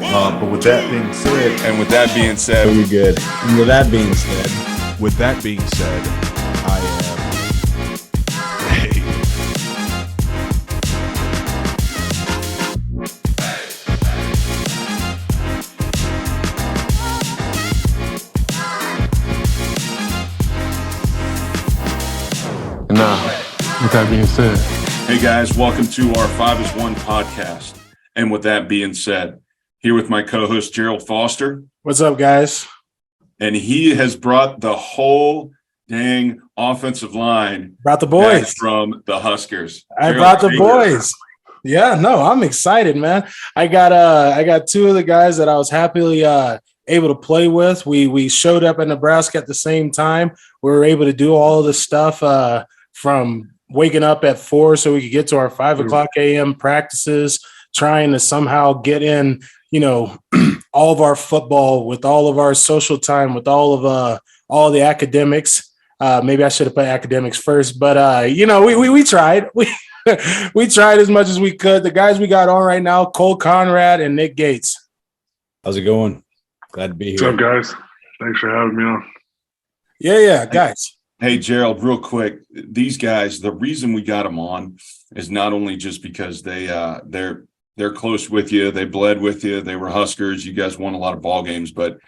But with that being said, we're good. And with that being said, I am. Hey. With that being said, Hey guys, welcome to our 5 is 1 podcast. And with that being said, here with my co-host Gerald Foster. What's up, guys? And he has brought the whole dang offensive line. Brought the boys from the Huskers. I brought the boys. Yeah, no, I'm excited, man. I got two of the guys that I was happily able to play with. We showed up in Nebraska at the same time. We were able to do all the stuff from waking up at 4 so we could get to our 5 o'clock a.m. practices, trying to somehow get in, all of our football with all of our social time, with all of the academics. Maybe I should have put academics first, but we tried. We tried as much as we could. The guys we got on right now, Cole Conrad and Nick Gates. how's it going? Glad to be here. what's up, guys? Thanks for having me on. Yeah, guys. Hey, Gerald, real quick, these guys, the reason we got them on is not only just because they're close with you, they bled with you, they were Huskers, you guys won a lot of ball games, but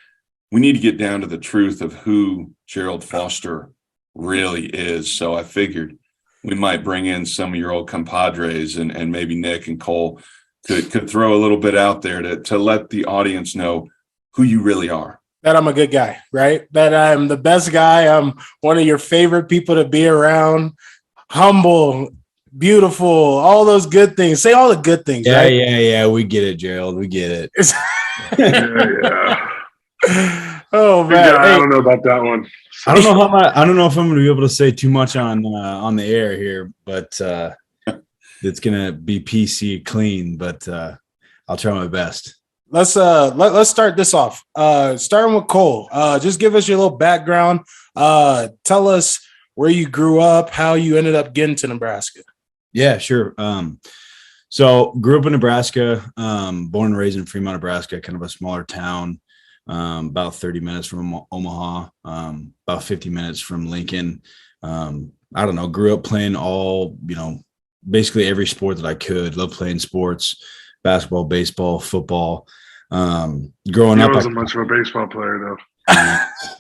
we need to get down to the truth of who Gerald Foster really is. So I figured we might bring in some of your old compadres and maybe Nick and Cole could throw a little bit out there to let the audience know who you really are. That I'm a good guy, right? That I'm the best guy. I'm one of your favorite people to be around. Humble, beautiful, all those good things. Say all the good things, Yeah, right? yeah. We get it, Gerald. We get it. Yeah. Oh, man. Yeah, I don't know about that one. I don't know if I'm going to be able to say too much on the air here, but it's going to be PC clean. But I'll try my best. Let's start this off. Starting with Cole. Just give us your little background. Tell us where you grew up, how you ended up getting to Nebraska. Yeah, sure. So grew up in Nebraska, born and raised in Fremont, Nebraska, kind of a smaller town, about 30 minutes from Omaha, about 50 minutes from Lincoln. I don't know, grew up playing all, basically every sport that I could. Loved playing sports, basketball, baseball, football. Growing up, I wasn't much of a baseball player, though.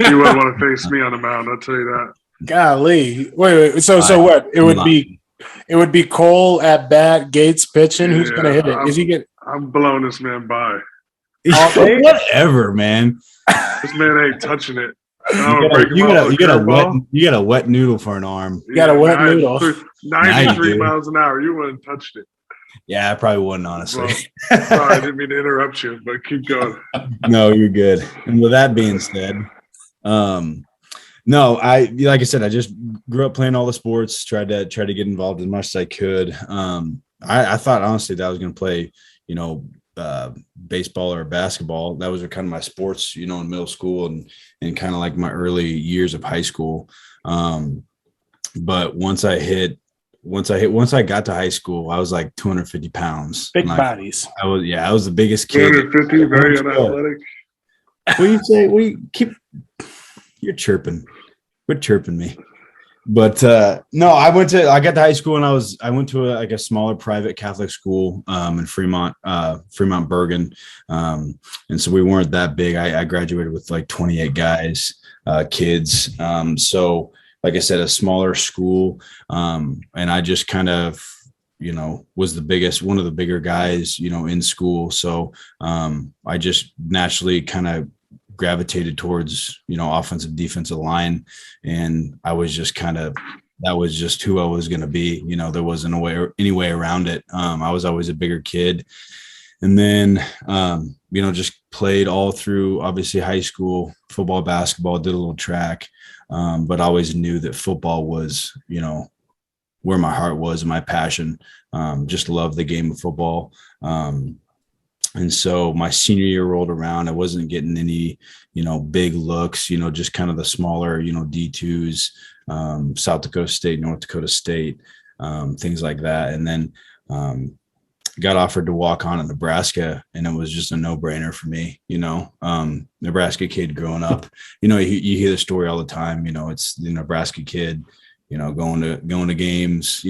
You wouldn't want to face me on the mound, I'll tell you that. Golly. Wait. So what? It would be Cole at bat, Gates pitching. Who's going to hit it? Is he get? I'm blowing this man by. Whatever, man. This man ain't touching it. You got a wet noodle for an arm. You got a wet noodle. 93 miles an hour. You wouldn't have touched it. Yeah, I probably wouldn't, honestly. Well, sorry, I didn't mean to interrupt you, but keep going. No, you're good. And with that being said, no, like I said, I just grew up playing all the sports, tried to get involved as much as I could. I thought honestly that I was going to play, baseball or basketball. That was kind of my sports, in middle school and kind of like my early years of high school. But once I got to high school, I was like 250 pounds. Big bodies. I was the biggest kid. 250, very unathletic. What do you say? You're chirping. Quit chirping me. But no, I got to high school and I went to a smaller private Catholic school in Fremont, Bergen. And so we weren't that big. I graduated with like 28 guys, kids. So like I said, a smaller school. And I just kind of, was one of the bigger guys, in school. So I just naturally kind of gravitated towards, offensive, defensive line. And I was just that was just who I was going to be. There wasn't any way around it. I was always a bigger kid. And then, just played all through, obviously, high school, football, basketball, did a little track. But I always knew that football was, where my heart was and my passion. Just loved the game of football. And so my senior year rolled around. I wasn't getting any, big looks, just kind of the smaller, D2s, South Dakota State, North Dakota State, things like that. And then got offered to walk on at Nebraska, and it was just a no-brainer for me. Nebraska kid growing up, you hear the story all the time. It's the Nebraska kid, going to games.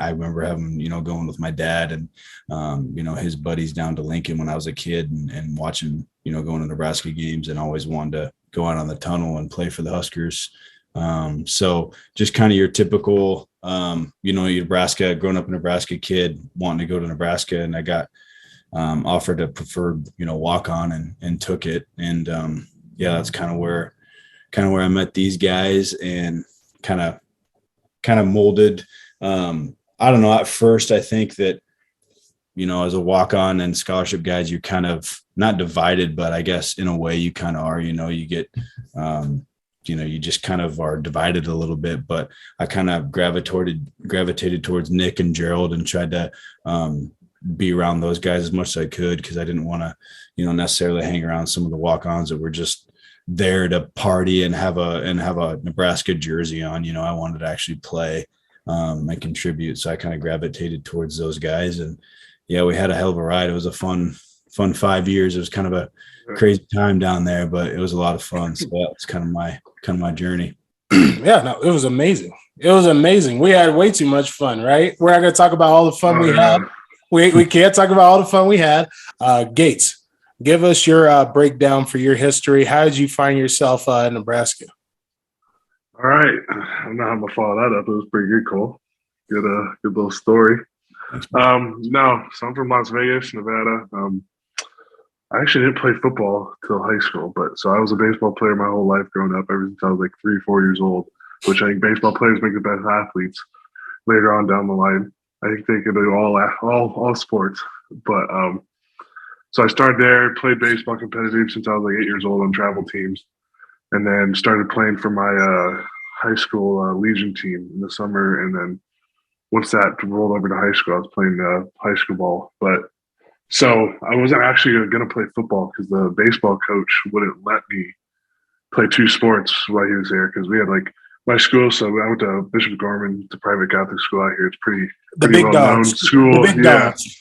I remember having, going with my dad and, his buddies down to Lincoln when I was a kid and watching, going to Nebraska games, and always wanted to go out on the tunnel and play for the Huskers. So just kind of your typical, Nebraska, growing up a Nebraska kid wanting to go to Nebraska, and I got offered a preferred, walk on and took it. And that's kind of where I met these guys and kind of molded. I don't know. At first, I think that, as a walk on and scholarship guys, you're kind of not divided, but I guess in a way you kind of are. You get you just kind of are divided a little bit, but I kind of gravitated towards Nick and Gerald and tried to be around those guys as much as I could, because I didn't want to, necessarily hang around some of the walk-ons that were just there to party and have a Nebraska jersey on. I wanted to actually play and contribute. So I kind of gravitated towards those guys, and we had a hell of a ride. It was a fun 5 years. It was kind of a crazy time down there, but it was a lot of fun. So that's kind of my journey. Yeah, no, it was amazing. We had way too much fun, right? We're not going to talk about all the fun we had. We can't talk about all the fun we had. Gates, give us your breakdown for your history. How did you find yourself in Nebraska? All right. I don't know how I'm gonna follow that up. It was pretty good, Cole. Good little story. So I'm from Las Vegas, Nevada. I actually didn't play football till high school, so I was a baseball player my whole life growing up, ever since I was like 3-4 years old, which I think baseball players make the best athletes later on down the line. I think they can do all sports. But so I started there, played baseball competitive since I was like 8 years old on travel teams, and then started playing for my high school Legion team in the summer. And then once that rolled over to high school, I was playing high school ball. But so I wasn't actually going to play football because the baseball coach wouldn't let me play two sports while he was there, because we had like my school. So I went to Bishop Gorman, it's a private Catholic school out here. It's pretty well-known school. The big dogs.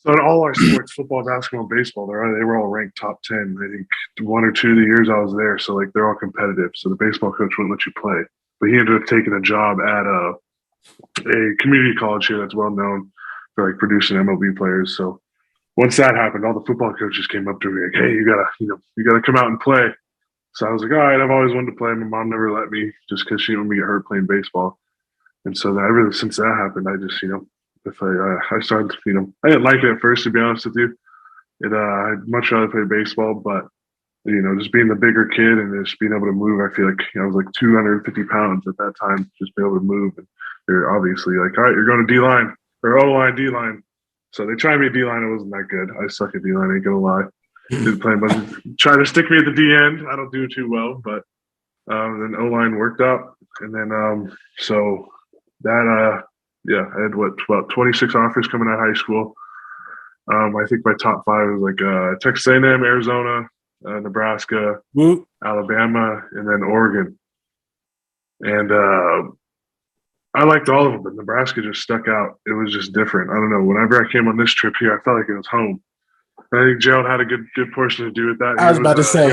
So in all our sports, football, basketball, and baseball, they were all ranked top 10. I think 1 or 2 of the years I was there. So like they're all competitive. So the baseball coach wouldn't let you play. But he ended up taking a job at a community college here that's well known for like producing MLB players. So once that happened, all the football coaches came up to me like, "Hey, you gotta come out and play." So I was like, "All right, I've always wanted to play." My mom never let me, just because she didn't want me to get hurt playing baseball. And so then ever since that happened, I just, if I started, I didn't like it at first, to be honest with you. I'd much rather play baseball, but just being the bigger kid and just being able to move, I feel like I was like 250 pounds at that time, just being able to move. And they're obviously like, "All right, you're going to D-line or O-line, D-line." So they tried me at D-line. I wasn't that good. I suck at D-line, ain't gonna lie. Didn't play much. Tried to stick me at the D end. I don't do too well, but then O-line worked out. And then so that I had about 26 offers coming out of high school. I think my top 5 was like Texas A&M, Arizona, Nebraska, Alabama, and then Oregon. And I liked all of them, but Nebraska just stuck out. It was just different. I don't know. Whenever I came on this trip here, I felt like it was home. And I think Gerald had a good portion to do with that. I was about to say.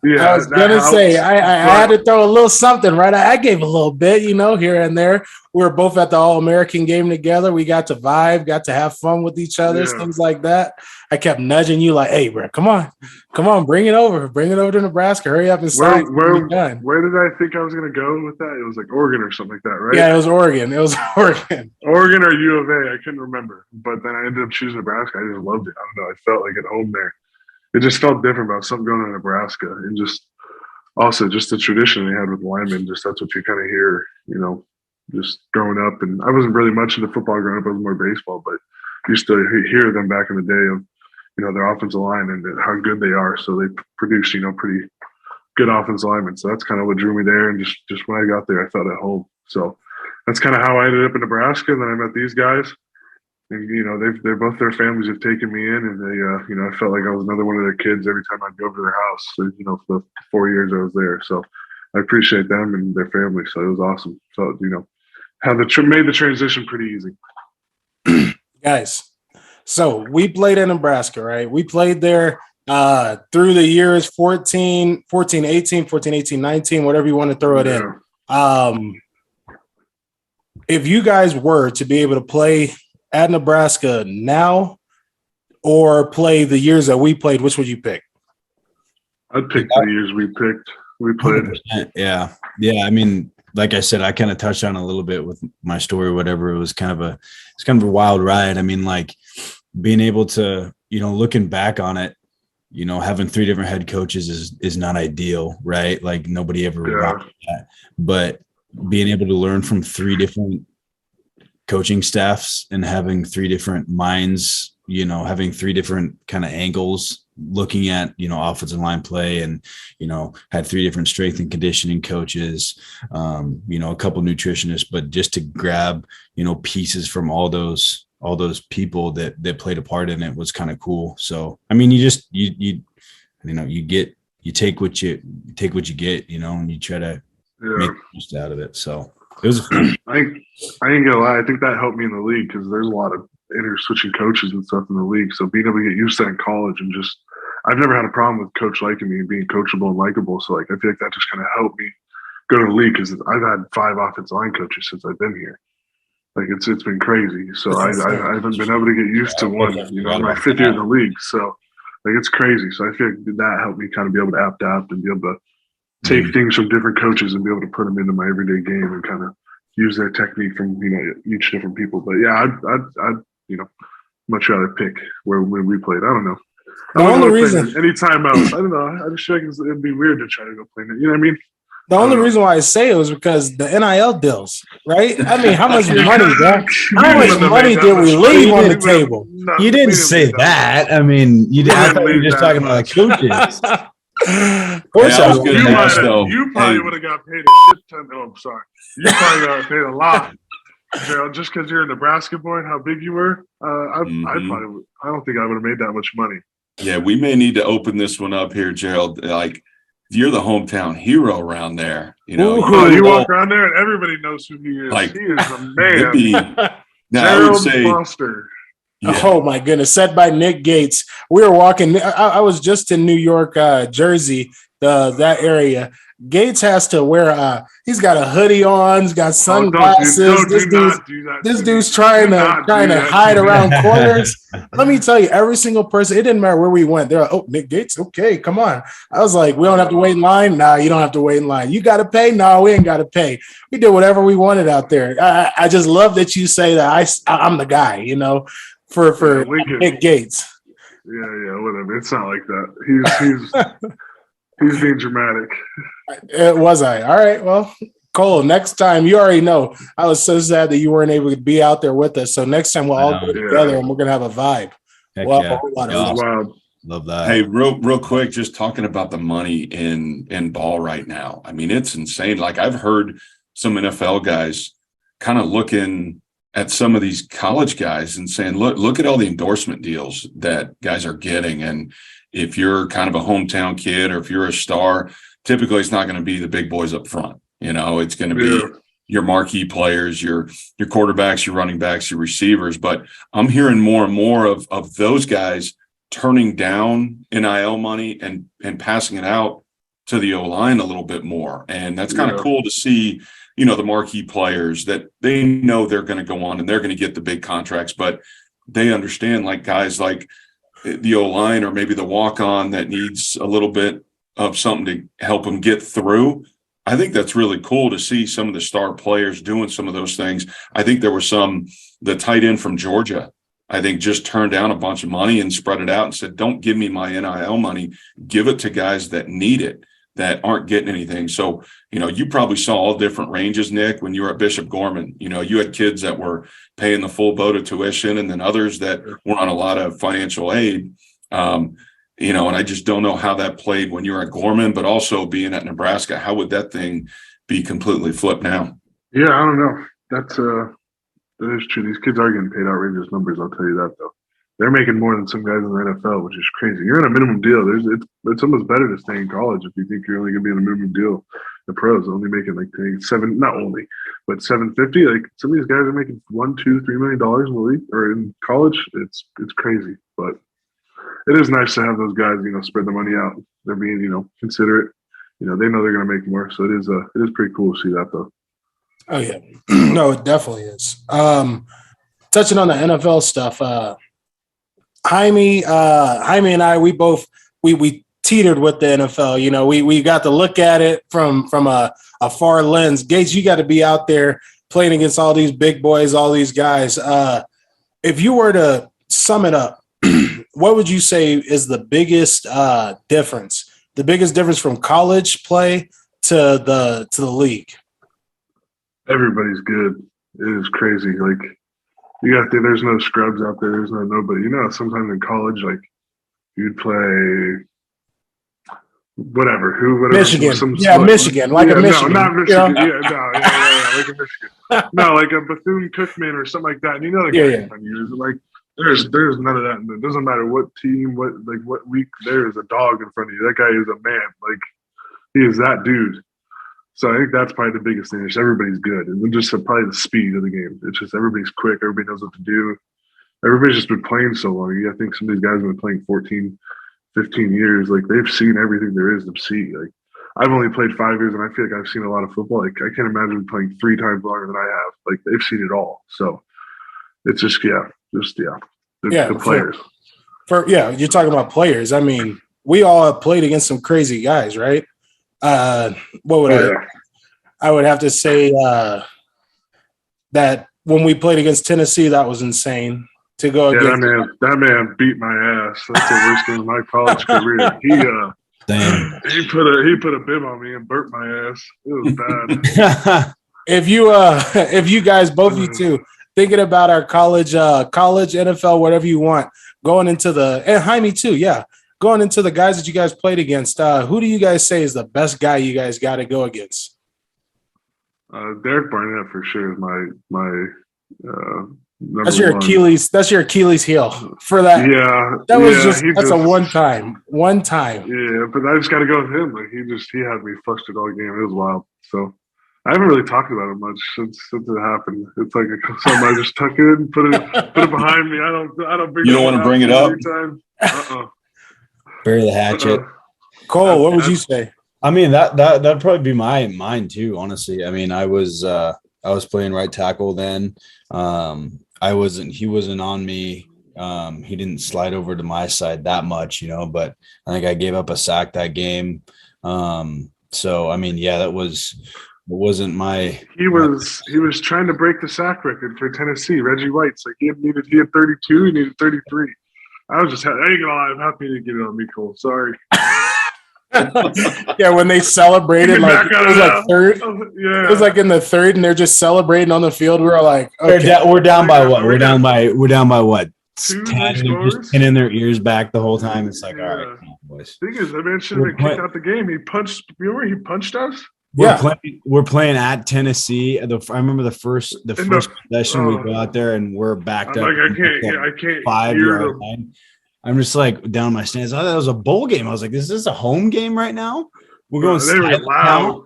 I was going to say, I had to throw a little something, right? I gave a little bit, here and there. We were both at the All-American game together. We got to vibe, got to have fun with each other, things like that. I kept nudging you like, "Hey, bro, come on, bring it over to Nebraska. Hurry up and sign." Where did I think I was going to go with that? It was like Oregon or something like that, right? Yeah, it was Oregon. Oregon or U of A, I couldn't remember. But then I ended up choosing Nebraska. I just loved it. I don't know. I felt like at home there. It just felt different about something going to Nebraska, and just also just the tradition they had with linemen. Just that's what you kind of hear, just growing up. And I wasn't really much into football growing up. I was more baseball, but used to hear them back in the day of, their offensive line and how good they are. So they produce, pretty good offensive linemen. So that's kind of what drew me there. And just when I got there, I felt at home. So that's kind of how I ended up in Nebraska. And then I met these guys. And, they're both, their families have taken me in, and they, I felt like I was another one of their kids every time I'd go over to their house, for the 4 years I was there. So I appreciate them and their family. So it was awesome. So, made the transition pretty easy. Guys, so we played in Nebraska, right? We played there through the years 14, 18, 19, whatever you want to throw it in. If you guys were to be able to play at Nebraska now or play the years that we played, which would you pick? I'd pick the years we played. 100%. Yeah. I mean, like I said, I kind of touched on a little bit with my story, or whatever. It's kind of a wild ride. I mean, like being able to, looking back on it, having 3 different head coaches is not ideal, right? Like nobody ever rocked that. But being able to learn from 3 different coaching staffs and having 3 different minds, having 3 different kind of angles, looking at, offensive line play, and, had 3 different strength and conditioning coaches, a couple nutritionists, but just to grab, pieces from all those people that played a part in it was kind of cool. So, I mean, you take what you get, and you try to make the most out of it. So it was fun. I ain't gonna lie. I think that helped me in the league because there's a lot of switching coaches and stuff in the league. So being able to get used to that in college, and just, I've never had a problem with coach liking me and being coachable and likable. So like, I feel like that just kind of helped me go to the league because I've had 5 offensive line coaches since I've been here. Like it's been crazy. So I haven't been able to get used to one, my 5th year in the league. So like, it's crazy. So I feel like that helped me kind of be able to adapt and be able to take things from different coaches and be able to put them into my everyday game and kind of use their technique from, each different people. But yeah, I'd much rather pick when we played. I don't know. The only reason, anytime else, I don't know. I just feel like it'd be weird to try to go play it. You know what I mean? The only reason why I say it was because the NIL deals, right? I mean, how much money, bro? How much money did we leave on the table? You didn't say that. I mean, you didn't. I thought you were just talking about coaches. Of course, I was going to ask though. You probably would have got paid a shit ton. Oh, I'm sorry. You probably got paid a lot, Gerald, just because you're a Nebraska boy and how big you were. I don't think I would have made that much money. Yeah, we may need to open this one up here, Gerald. Like, you're the hometown hero around there. You walk around there and everybody knows who he is. Like, he is a man. Gerald Foster. Yeah. Oh my goodness! Said by Nick Gates. We were walking. I was just in New York, Jersey, that area. Gates has to wear. He's got a hoodie on. He's got sunglasses. This dude's trying to hide around corners. Let me tell you, every single person. It didn't matter where we went. They're like, "Oh, Nick Gates. Okay, come on." I was like, "We don't have to wait in line." Nah, you don't have to wait in line. You got to pay. No, we ain't got to pay. We did whatever we wanted out there. I just love that you say that. I'm the guy. For Nick Gates. Yeah, whatever. It's not like that. He's being dramatic. Was I? All right. Well, Cole, next time, you already know I was so sad that you weren't able to be out there with us. So next time we'll all go together and we're gonna have a vibe. Love that. Hey, real quick, just talking about the money in ball right now. I mean, it's insane. Like, I've heard some NFL guys kind of looking at some of these college guys and saying, look at all the endorsement deals that guys are getting. And if you're kind of a hometown kid or if you're a star, typically it's not going to be the big boys up front. It's going to be your marquee players, your quarterbacks, your running backs, your receivers. But I'm hearing more and more of those guys turning down NIL money and passing it out to the O-line a little bit more. And that's kind of cool to see, the marquee players that they know they're going to go on and they're going to get the big contracts, but they understand, like guys like the O-line or maybe the walk-on that needs a little bit of something to help them get through. I think that's really cool to see some of the star players doing some of those things. I think there was the tight end from Georgia, I think just turned down a bunch of money and spread it out and said, don't give me my NIL money. Give it to guys that need it, that aren't getting anything. So, you probably saw all different ranges, Nick, when you were at Bishop Gorman. You had kids that were paying the full boat of tuition and then others that were on a lot of financial aid. And I just don't know how that played when you were at Gorman, but also being at Nebraska. How would that thing be completely flipped now? Yeah, I don't know. That is true. These kids are getting paid outrageous numbers. I'll tell you that, though. They're making more than some guys in the NFL, which is crazy. You're in a minimum deal. It's almost better to stay in college if you think you're only going to be in a minimum deal. the pros only making like seven, not only, but 750. Like some of these guys are making $1, $2, $3 million in the league or in college. It's crazy, but it is nice to have those guys, spread the money out. They're being, considerate. They know they're going to make more. So it is pretty cool to see that though. Oh yeah, no, it definitely is. Touching on the NFL stuff, Jaime and I, we teetered with the NFL. We got to look at it from a far lens. Gates, you got to be out there playing against all these big boys, all these guys. If you were to sum it up, what would you say is the biggest difference? The biggest difference from college play to the league? Everybody's good. It is crazy. Like there's no scrubs out there. There's nobody. Sometimes in college, like you'd play whatever. Michigan. Michigan. Like a Michigan. No, not Michigan. Yeah, like a Michigan. No, like a Bethune-Cookman or something like that. And the guy on you. Like there's none of that. And it doesn't matter what team, what week. There is a dog in front of you. That guy is a man. Like he is that dude. So I think that's probably the biggest thing. Is everybody's good, and then just probably the speed of the game. It's just everybody's quick. Everybody knows what to do. Everybody's just been playing so long. I think some of these guys have been playing 14, 15 years. Like they've seen everything there is to see. Like I've only played 5 years, and I feel like I've seen a lot of football. Like I can't imagine playing 3 times longer than I have. Like they've seen it all. So it's just the players. You're talking about players. I mean, we all have played against some crazy guys, right? I would have to say that when we played against Tennessee, that was insane to go against. That man beat my ass. That's the worst game of my college career. He put a bib on me and burnt my ass. It was bad. If you guys, both of you two, thinking about our college, NFL, whatever you want, going into and Jaime too, going into the guys that you guys played against, who do you guys say is the best guy you guys got to go against? Derek Barnett for sure is my number that's your one. Achilles. That's your Achilles heel for that. Yeah, that's a one time. Yeah, but I just got to go with him. Like he had me frustrated all game. It was wild. So I haven't really talked about it much since it happened. It's like something I just tuck it in, put it behind me. I don't. Bring you don't want to bring it up. Bury the hatchet. Cole, what would you say? I mean, that'd probably be mine too, honestly. I mean, I was playing right tackle then. He wasn't on me. He didn't slide over to my side that much, but I think I gave up a sack that game. So I mean, it wasn't my. He was trying to break the sack record for Tennessee. Reggie White's like he had 32, he needed 33. I ain't gonna lie, I'm happy to get it on me, Cole. Sorry. When they celebrated, like it was like third. Yeah, it was like in the third, and they're just celebrating on the field. We were like, okay. we're down by what? We're down by what? 2 10, scores? just pinning their ears back the whole time. It's like, all right, boys. Thing is, that man should have been kicked out the game. He punched. Remember, he punched us. We're playing at Tennessee. I remember the first possession we go out there and we're backed up. Like I can't 5 yard line. I'm just like down my stands. I thought it was a bowl game. I was like, "Is this a home game right now?" We're going. They were loud.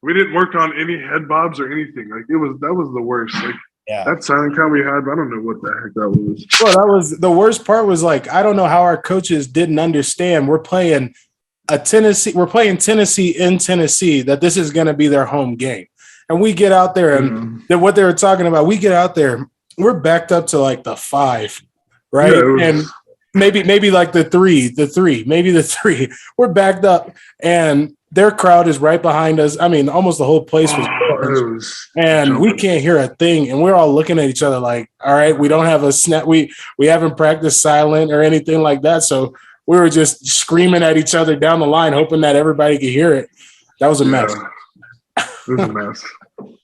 We didn't work on any head bobs or anything. Like that was the worst. Like that silent count we had. I don't know what the heck that was. Well, that was the worst part. Was like I don't know how our coaches didn't understand. We're playing Tennessee in Tennessee, that this is going to be their home game. And we get out there and what they were talking about, we get out there, we're backed up to like the 5, right? And maybe like the three. We're backed up and their crowd is right behind us. I mean, almost the whole place was and we can't hear a thing. And we're all looking at each other like, all right, we don't have a snap. We haven't practiced silent or anything like that. So we were just screaming at each other down the line, hoping that everybody could hear it. That was a mess. It was a mess. And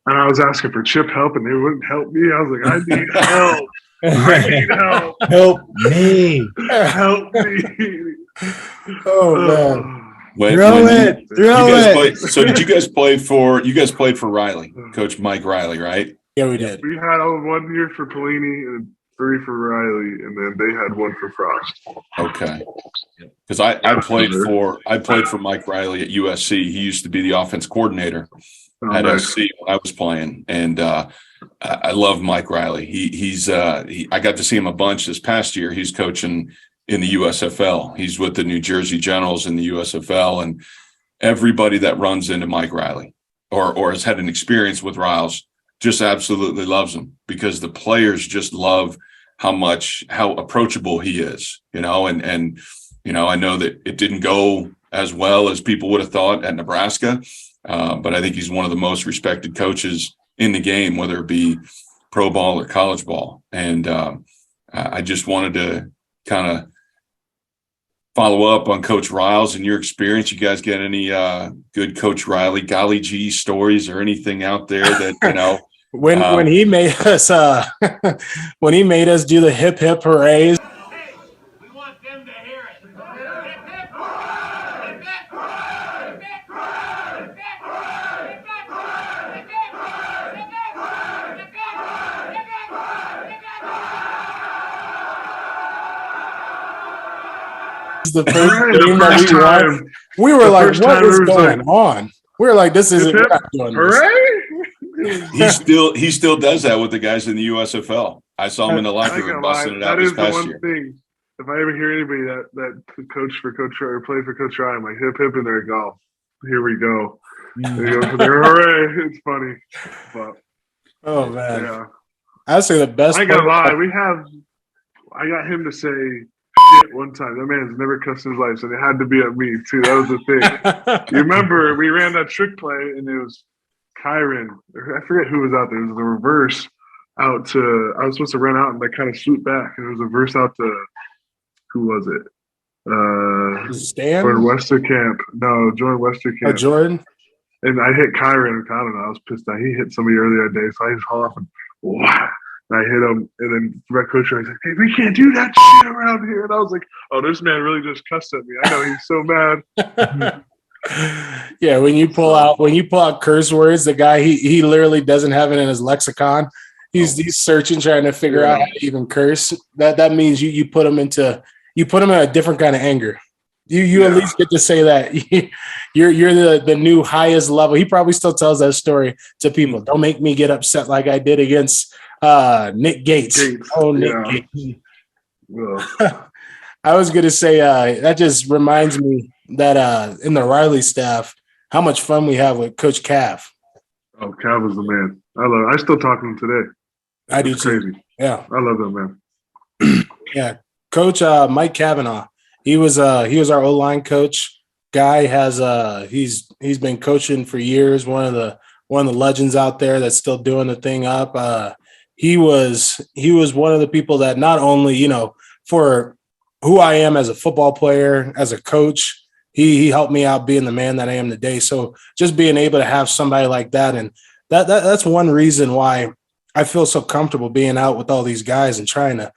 I was asking for chip help, and they wouldn't help me. I was like, I need help. I need help. Help me. Help me. Oh, man. Throw it. So did you guys play for – you guys played for Riley, Coach Mike Riley, right? Yeah, we did. We had 1 year for Pelini and 3 for Riley, and then they had 1 for Frost. Okay. Because I played for Mike Riley at USC. He used to be the offense coordinator at Nice. SC when I was playing, and I love Mike Riley. I got to see him a bunch this past year. He's coaching in the USFL. He's with the New Jersey Generals in the USFL, and everybody that runs into Mike Riley or has had an experience with Riles just absolutely loves him, because the players just love how approachable he is, and I know that it didn't go as well as people would have thought at Nebraska, but I think he's one of the most respected coaches in the game, whether it be pro ball or college ball. And I just wanted to kind of follow up on Coach Riles and your experience. You guys get any good Coach Riley golly gee stories or anything out there that when he made us when he made us do the hip hip hoorays? Hey, we want them to hear it. Hip, hip, hip, hip, hip, hip, The first game that we won, we were like, "What is going on?" We were like, "This isn't." We're not doing this. Hooray! He still does that with the guys in the USFL. I saw him in the locker room busting it out that this is the past one year. thing. If I ever hear anybody that coach for Coach Ryan or played for Coach Ryan, I'm like hip hip, and there you go. Here we go. There you go. There, hooray! It's funny, but Oh man, yeah. I say the best. I ain't gonna lie. I got him to say shit one time. That man's never cussed in his life, and it had to be at me too. That was the thing. You remember we ran that trick play, and it was Kyron. I forget who was out there. It was the reverse out to. I was supposed to run out and like kind of swoop back, and it was a reverse out to. Who was it? Stan Jordan Westerkamp. No, Jordan Westerkamp. Jordan. And I hit Kyron. I don't know. I was pissed that he hit somebody earlier that day, so I just haul off and wow. And I hit him, and then Red Coach was like, "Hey, we can't do that shit around here." And I was like, "Oh, this man really just cussed at me. I know he's so mad." Yeah, when you pull out curse words, the guy he literally doesn't have it in his lexicon. He's searching, trying to figure out how to even curse. That means you put him in a different kind of anger. You at least get to say that you're the new highest level. He probably still tells that story to people. Don't make me get upset like I did against Nick Gates. Oh, Nick Gates. I was gonna say that just reminds me that in the Riley staff, how much fun we have with Coach Cav. Oh, Cav was the man. I still talk to him today. I do It's too. crazy. Yeah, I love that man. yeah. Coach Mike Kavanaugh. He was our O-line coach. Guy has he's been coaching for years. One of the legends out there that's still doing the thing up. He was one of the people that not only, for who I am as a football player, as a coach, he helped me out being the man that I am today. So just being able to have somebody like that, and that's one reason why I feel so comfortable being out with all these guys and trying to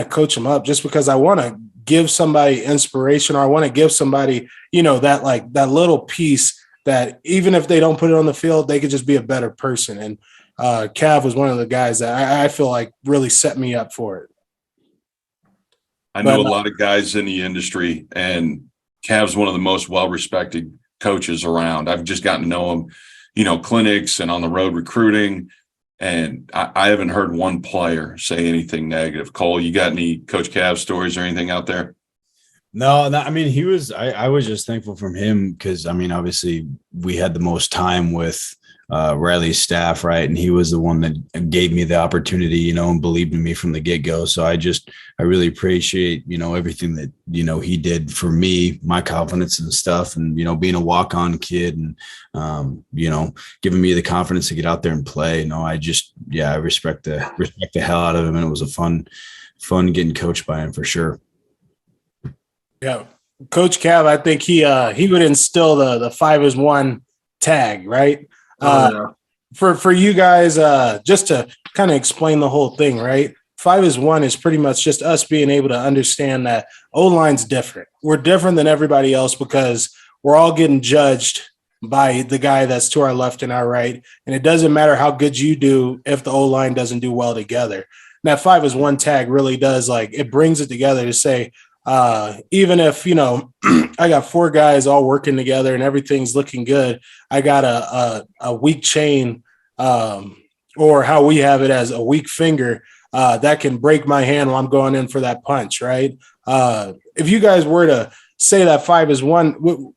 coach them up, just because I want to give somebody inspiration, or I want to give somebody, that little piece that even if they don't put it on the field, they could just be a better person. And Cav was one of the guys that I feel like really set me up for it. I know a lot of guys in the industry, and Cav's one of the most well-respected coaches around. I've just gotten to know him, clinics and on the road recruiting. And I haven't heard one player say anything negative. Cole, you got any Coach Cav stories or anything out there? No, I mean, I was just thankful from him because, I mean, obviously we had the most time with Riley's staff, right? And he was the one that gave me the opportunity, and believed in me from the get-go. So I really appreciate, everything that, he did for me, my confidence and stuff, and, being a walk-on kid and, giving me the confidence to get out there and play. I respect the hell out of him. And it was a fun getting coached by him for sure. Yeah. Coach Cav, I think he would instill the 5-1 tag, right? For you guys, just to kind of explain the whole thing, right? 5-1 is pretty much just us being able to understand that O-line's different. We're different than everybody else because we're all getting judged by the guy that's to our left and our right. And it doesn't matter how good you do if the O-line doesn't do well together. that 5-is-1 tag really does, like, it brings it together to say, even if, you know, I got 4 guys all working together and everything's looking good, I got a weak chain, or how we have it as a weak finger, that can break my hand while I'm going in for that punch, right? If you guys were to say that 5-is-1,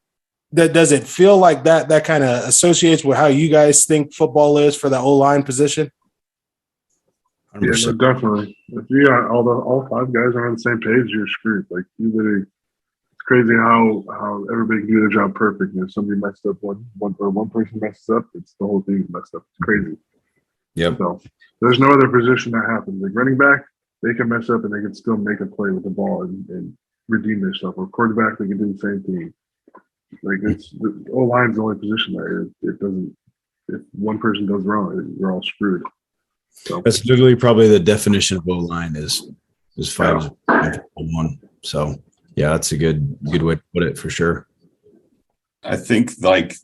does it feel like that kind of associates with how you guys think football is for the O-line position? Yeah, no, definitely. If you got all 5 guys are on the same page, you're screwed. Like, you literally, it's crazy how everybody can do their job perfect. And if somebody messed up one person messes up, it's the whole thing messed up. It's crazy. Yep. So there's no other position that happens. Like running back, they can mess up and they can still make a play with the ball and redeem themselves. Or quarterback, they can do the same thing. Like, it's the O-line's the only position that it doesn't. If one person goes wrong, you're all screwed. So that's literally probably the definition of O-line is 5-1. So yeah, that's a good way to put it for sure. I think, like,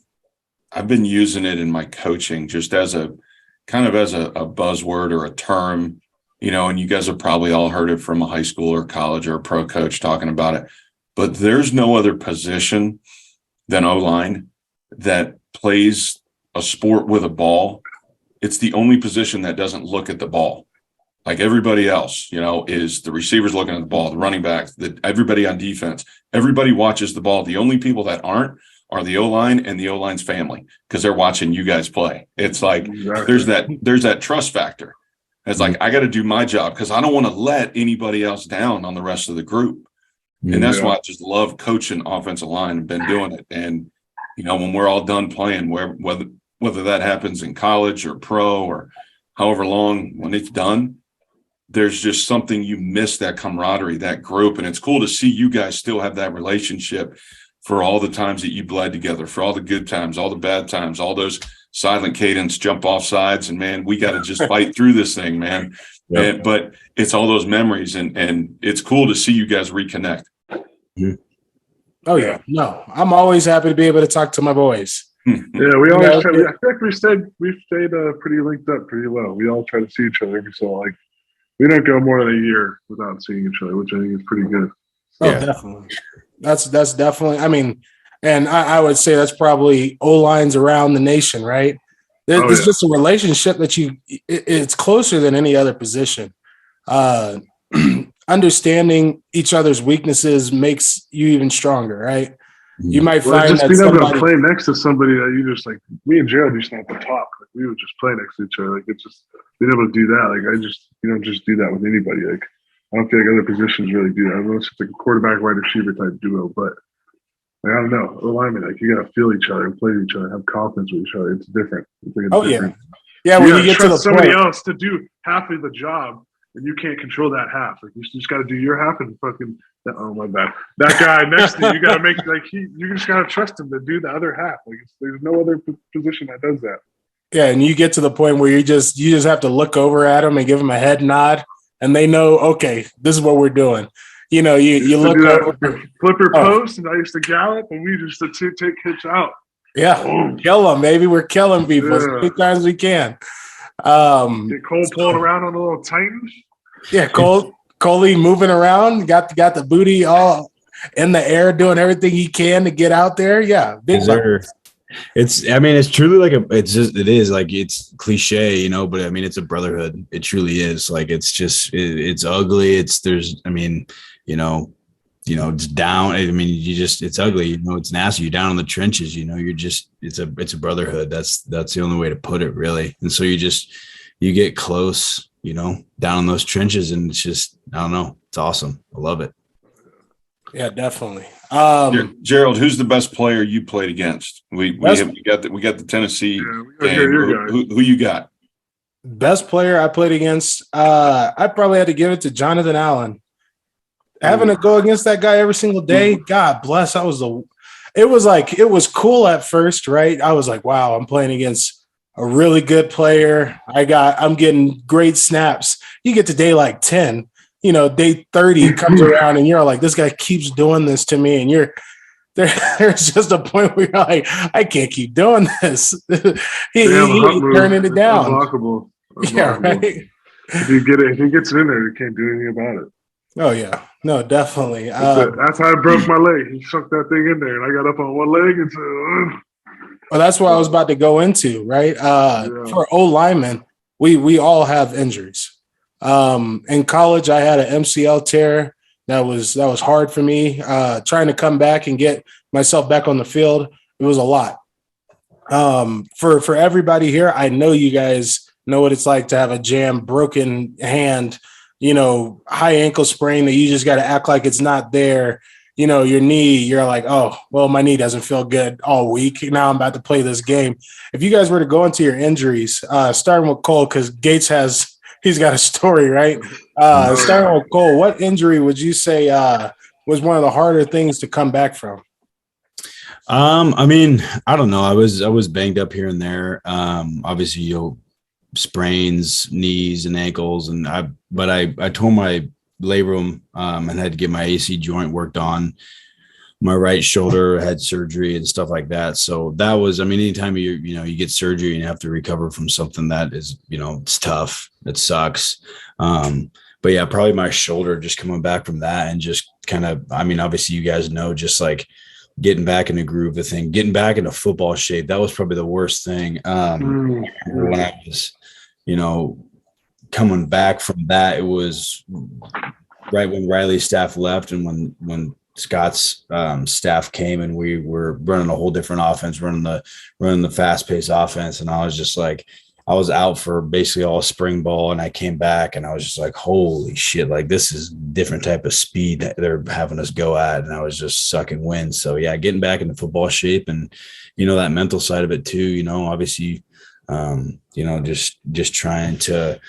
I've been using it in my coaching just as a kind of as a buzzword or a term, you know, and you guys have probably all heard it from a high school or college or a pro coach talking about it, but there's no other position than O-line that plays a sport with a ball. It's the only position that doesn't look at the ball. Like everybody else, you know, is the receivers looking at the ball, the running backs, everybody on defense, everybody watches the ball. The only people that aren't are the O-line and the O-line's family, because they're watching you guys play. It's like, exactly. there's that trust factor. It's like, I got to do my job because I don't want to let anybody else down on the rest of the group. And that's why I just love coaching offensive line and been doing it. And, you know, when we're all done playing, whether that happens in college or pro or however long, when it's done, there's just something, you miss that camaraderie, that group. And it's cool to see you guys still have that relationship for all the times that you bled together, for all the good times, all the bad times, all those silent cadence jump off sides. And man, we got to just fight through this thing, man. Yep. But it's all those memories, and it's cool to see you guys reconnect. Oh yeah. No, I'm always happy to be able to talk to my boys. Yeah, we always try to, I think we've stayed pretty linked up pretty well. We all try to see each other every so, like, we don't go more than a year without seeing each other, which I think is pretty good. Oh, yeah. Definitely. That's definitely, I mean, and I would say that's probably O-lines around the nation, right? It's just a relationship that it's closer than any other position. Understanding each other's weaknesses makes you even stronger, right? You might find just that being able to play next to somebody that you just, like, me and Gerald used to have to talk. Like, we would just play next to each other. Like, it's just being able to do that. Like, you don't just do that with anybody. Like, I don't feel like other positions really do that. I know it's just like a quarterback, wide receiver type duo, but like, I don't know. Alignment, like, you got to feel each other and play with each other, have confidence with each other. It's different. It's like different. Yeah. When you get to the somebody else to do half of the job, and you can't control that half. Like, you just got to do your half and fucking. Oh, my bad. That guy next to you got to make, like, you just got to trust him to do the other half. Like, there's no other position that does that. Yeah, and you get to the point where you just have to look over at them and give them a head nod, and they know, okay, this is what we're doing. You know, you look over. Flipper post, and I used to gallop, and we just take hits out. Yeah, kill them, baby. We're killing people as many times as we can. Get Cole pulling around on the little Titans. Yeah, Coley moving around, got the booty all in the air, doing everything he can to get out there. Yeah, big. It's truly like it is like, it's cliche, you know, but I mean, it's a brotherhood. It truly is. Like, it's just, it's ugly. It's down. I mean, it's ugly, you know, it's nasty. You're down in the trenches, you know, it's a brotherhood. That's the only way to put it, really. And so you get close, you know, down in those trenches, and it's just, I don't know. It's awesome. I love it. Yeah, definitely. Gerald, who's the best player you played against? We got the Tennessee game. Who you got? Best player I played against, I probably had to give it to Jonathan Allen. Having to go against that guy every single day, God bless. It was cool at first, right? I was like, wow, I'm playing against a really good player. I'm getting great snaps. You get to day like 10, you know, day 30 comes around and you're like, this guy keeps doing this to me. And there's just a point where you're like, I can't keep doing this. He's turning it down. Unblockable. Yeah, right. If he gets it in there, you can't do anything about it. Oh yeah, no, definitely. That's how I broke my leg. He sunk that thing in there, and I got up on one leg and said, ugh. Well, that's what I was about to go into, right? For linemen, we all have injuries. In college, I had an MCL tear that was hard for me. Trying to come back and get myself back on the field, it was a lot. For everybody here, I know you guys know what it's like to have a jam, broken hand, high ankle sprain that you just got to act like it's not there. Your knee, you're like, oh, well, my knee doesn't feel good all week. Now I'm about to play this game. If you guys were to go into your injuries, starting with Cole, because Gates he's got a story, right? Starting with Cole, what injury would you say was one of the harder things to come back from? I mean, I don't know. I was banged up here and there. Obviously, sprains, knees and ankles, but I tore my labrum and had to get my AC joint worked on. My right shoulder had surgery and stuff like that. So that was, I mean, anytime you get surgery and you have to recover from something that is, it's tough. It sucks. But yeah, probably my shoulder just coming back from that and just kind of, I mean, obviously you guys know, just like getting back in the groove of the thing, getting back into football shape. That was probably the worst thing. When I was, coming back from that, it was right when Riley's staff left and when Scott's staff came, and we were running a whole different offense, running the fast-paced offense. And I was just like, I was out for basically all spring ball, and I came back and I was just like, holy shit, like this is different type of speed that they're having us go at. And I was just sucking wind. So yeah, getting back into football shape and, that mental side of it too, obviously, just trying to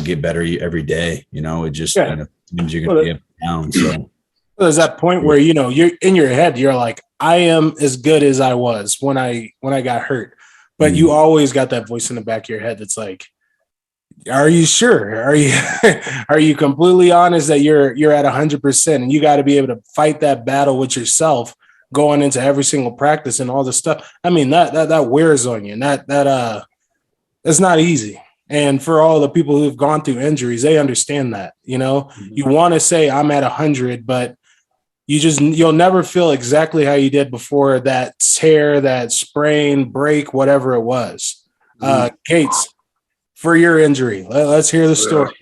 get better every day. It just kind of means you're going to get down. So there's that point where, you're in your head, you're like, I am as good as I was when I got hurt. But you always got that voice in the back of your head that's like, are you sure? Are you completely honest that you're at 100%? And you got to be able to fight that battle with yourself going into every single practice and all this stuff. I mean, that wears on you, and that's not easy. And for all the people who've gone through injuries, they understand that. You want to say I'm at 100, but you'll never feel exactly how you did before that tear, that sprain, break, whatever it was. Gates, for your injury, let's hear the story.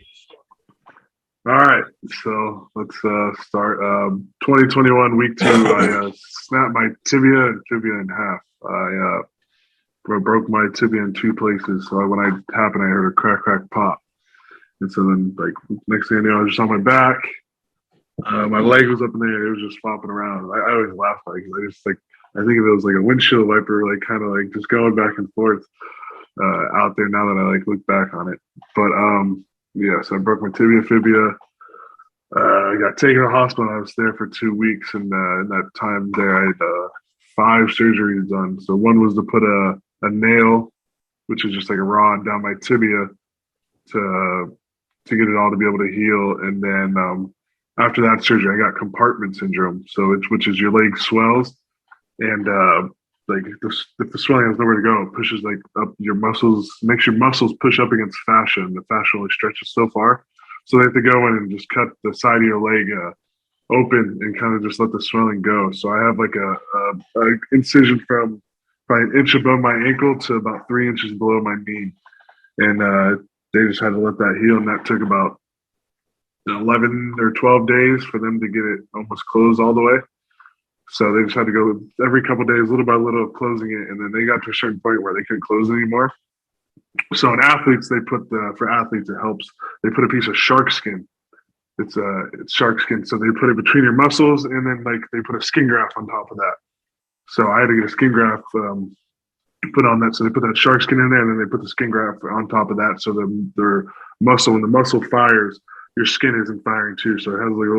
All right, so let's start. 2021 week 2, I snapped my tibia and fibula in half. I broke my tibia in 2 places. So when it happened, I heard a crack, pop. And so then, like, next thing I knew, I was just on my back. My leg was up in the air. It was just flopping around. I always laugh like I think of it was like a windshield wiper, like kind of like just going back and forth out there. Now that I look back on it, but so I broke my tibia, fibula. I got taken to the hospital. I was there for 2 weeks, and in that time there, I had 5 surgeries done. So one was to put a nail, which is just like a rod down my tibia to get it all to be able to heal, and then after that surgery, I got compartment syndrome. So which is your leg swells, and if the swelling has nowhere to go, it pushes up your muscles, makes your muscles push up against fascia, and the fascia only stretches so far. So they have to go in and just cut the side of your leg open and kind of just let the swelling go. So I have like a incision from probably an inch above my ankle to about 3 inches below my knee, and they just had to let that heal, and that took about 11 or 12 days for them to get it almost closed all the way. So they just had to go every couple of days, little by little, closing it, and then they got to a certain point where they couldn't close it anymore. So in athletes, for athletes, it helps. They put a piece of shark skin. It's shark skin, so they put it between your muscles, and then they put a skin graft on top of that. So I had to get a skin graft put on that. So they put that shark skin in there, and then they put the skin graft on top of that. So their muscle, when the muscle fires, your skin isn't firing too. So it has like a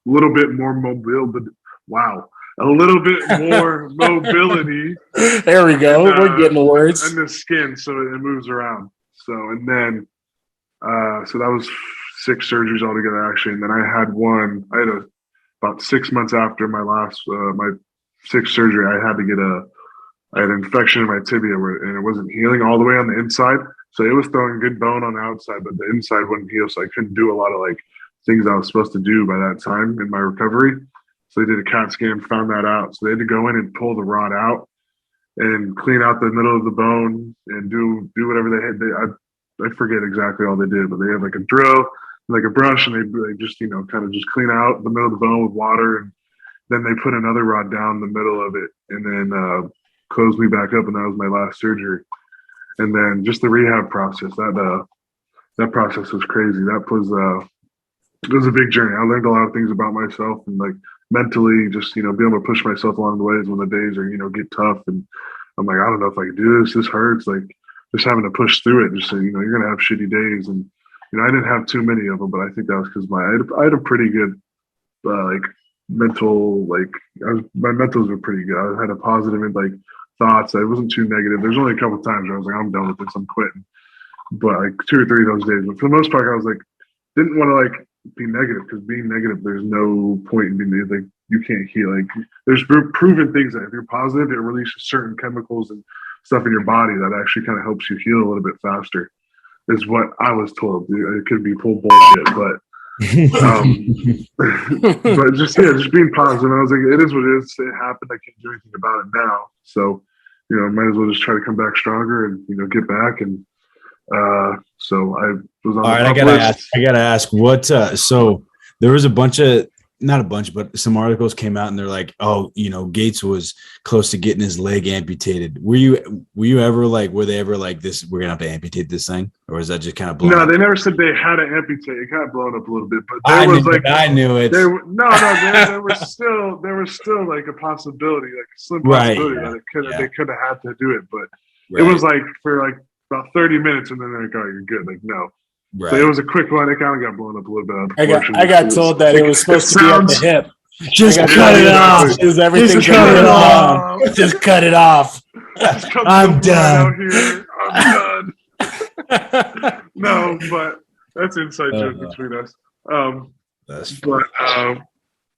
little bit more mobility. Wow. A little bit more mobility. There we go. We're getting the words. And the skin, so it moves around. So, and then, so that was 6 surgeries altogether, actually. And then I had about 6 months after my last, my 6th surgery, I had to get I had an infection in my tibia and it wasn't healing all the way on the inside. So it was throwing good bone on the outside, but the inside wouldn't heal. So I couldn't do a lot of like things I was supposed to do by that time in my recovery. So they did a CAT scan, found that out. So they had to go in and pull the rod out and clean out the middle of the bone and do whatever they had. I forget exactly all they did, but they had like a drill, like a brush, and they just, kind of just clean out the middle of the bone with water. And then they put another rod down the middle of it and then closed me back up. And that was my last surgery. And then just the rehab process, that process was crazy. That was, it was a big journey. I learned a lot of things about myself and like mentally just, be able to push myself along the ways when the days are, get tough. And I'm like, I don't know if I can do this. This hurts. Like just having to push through it. Just so, you're going to have shitty days. And, I didn't have too many of them, but I think that was because I had a pretty good, mental, my mentals were pretty good. I had a positive, thoughts. I wasn't too negative. There's only a couple of times where I was like, I'm done with this. I'm quitting. But 2 or 3 of those days, but for the most part, I was like, didn't want to be negative because being negative, there's no point in being negative. You can't heal. There's proven things that if you're positive, it releases certain chemicals and stuff in your body that actually kind of helps you heal a little bit faster. Is what I was told. It could be full bullshit, but but just being positive. And I was like, it is what it is. It happened. I can't do anything about it now. So, might as well just try to come back stronger and get back. And so I was on. All right, I gotta ask. What? So there was not a bunch, but some articles came out and they're like, oh, Gates was close to getting his leg amputated. Were you ever were they ever like this? We're gonna have to amputate this thing, or is that just kind of blown? No, they never said they had to amputate. It got blown up a little bit, but I knew it. There was still like a possibility, like a slim possibility that they could have had to do it, but it was for about 30 minutes, and then they're like, oh, you're good. No. Right. So it was a quick one. It kind of got blown up a little bit. I got told that it was supposed to be at the hip. Just cut it off. Is everything cut it off? Just cut it off. I'm done. I'm done. No, but that's inside joke between us.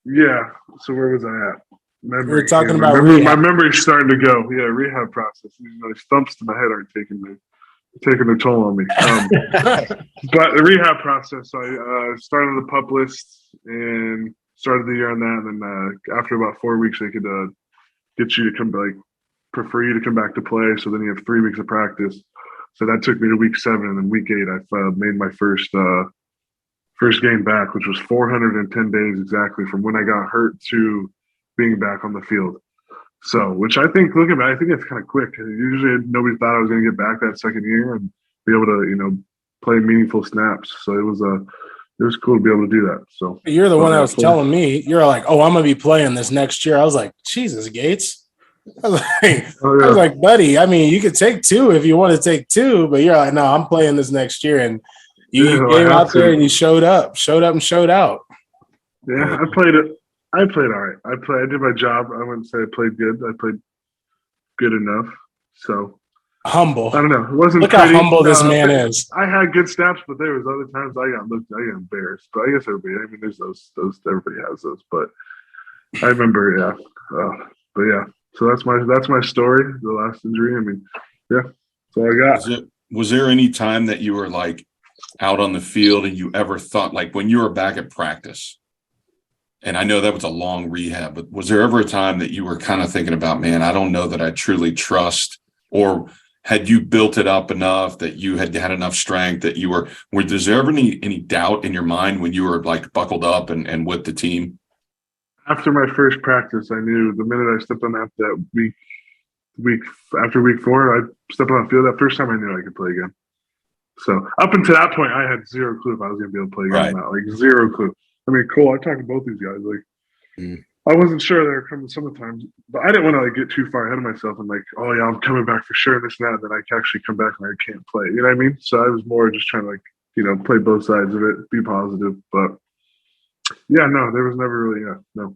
Yeah. So where was I at? Memory. We're talking about rehab. My memory's starting to go. Yeah, rehab process. The stumps to my head aren't taking a toll on me. But the rehab process, I started the pup list and started the year on that. And then after about 4 weeks, they could get you to come, prefer you to come back to play. So then you have 3 weeks of practice. So that took me to week 7. And then week 8, I made my first game back, which was 410 days exactly from when I got hurt to being back on the field. So, which I think, looking back, I think it's kind of quick. Usually nobody thought I was going to get back that second year and be able to, play meaningful snaps. So it was cool to be able to do that. So you're the one that was telling me, you're like, oh, I'm going to be playing this next year. I was like, Jesus, Gates. I was like, buddy, I mean, you could take 2 if you want to take 2, but you're like, no, I'm playing this next year. And you came out there and you showed up and showed out. Yeah, I played all right. I did my job. I wouldn't say I played good. I played good enough. So humble. I don't know. It wasn't. Look how humble this man is. I had good snaps, but there was other times I got embarrassed. But I guess everybody. I mean, there's those. Everybody has those. But I remember, yeah. But yeah. So that's my story. The last injury. I mean, yeah. That's all I got. Was there any time that you were out on the field and you ever thought when you were back at practice? And I know that was a long rehab, but was there ever a time that you were kind of thinking about, man, I don't know that I truly trust, or had you built it up enough that you had enough strength that you were there ever any doubt in your mind when you were buckled up and with the team? After my first practice, I knew the minute I stepped on that week after week 4, I stepped on the field. That first time I knew I could play again. So up until that point, I had zero clue if I was going to be able to play again or not. Zero clue. I mean, Cole, I talked to both these guys. I wasn't sure they were coming sometimes, but I didn't want to get too far ahead of myself and oh yeah, I'm coming back for sure. And this and that, then I can actually come back and I can't play. You know what I mean? So I was more just trying to play both sides of it, be positive. But yeah, no, there was never really no.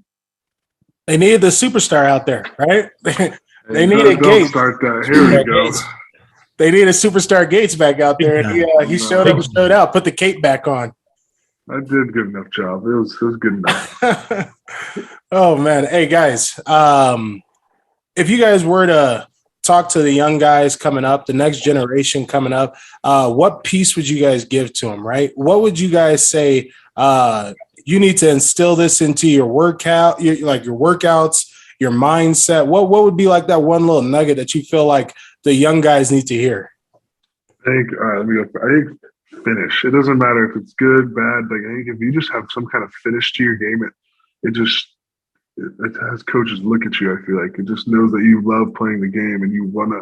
They needed the superstar out there, right? They needed Gates. Start that. Here we go. They needed superstar Gates back out there, and he showed up and showed out. Put the cape back on. I did a good enough job. It was good enough. Oh man, hey guys, if you guys were to talk to the young guys coming up, the next generation coming up, what piece would you guys give to them, right? What would you guys say you need to instill this into your workout, your workouts, your mindset? What would be like that one little nugget that you feel like the young guys need to hear? I think, I think finish. It doesn't matter if it's good, bad. Like, I think if you just have some kind of finish to your game, it has coaches look at you. I feel like it just knows that you love playing the game and you want to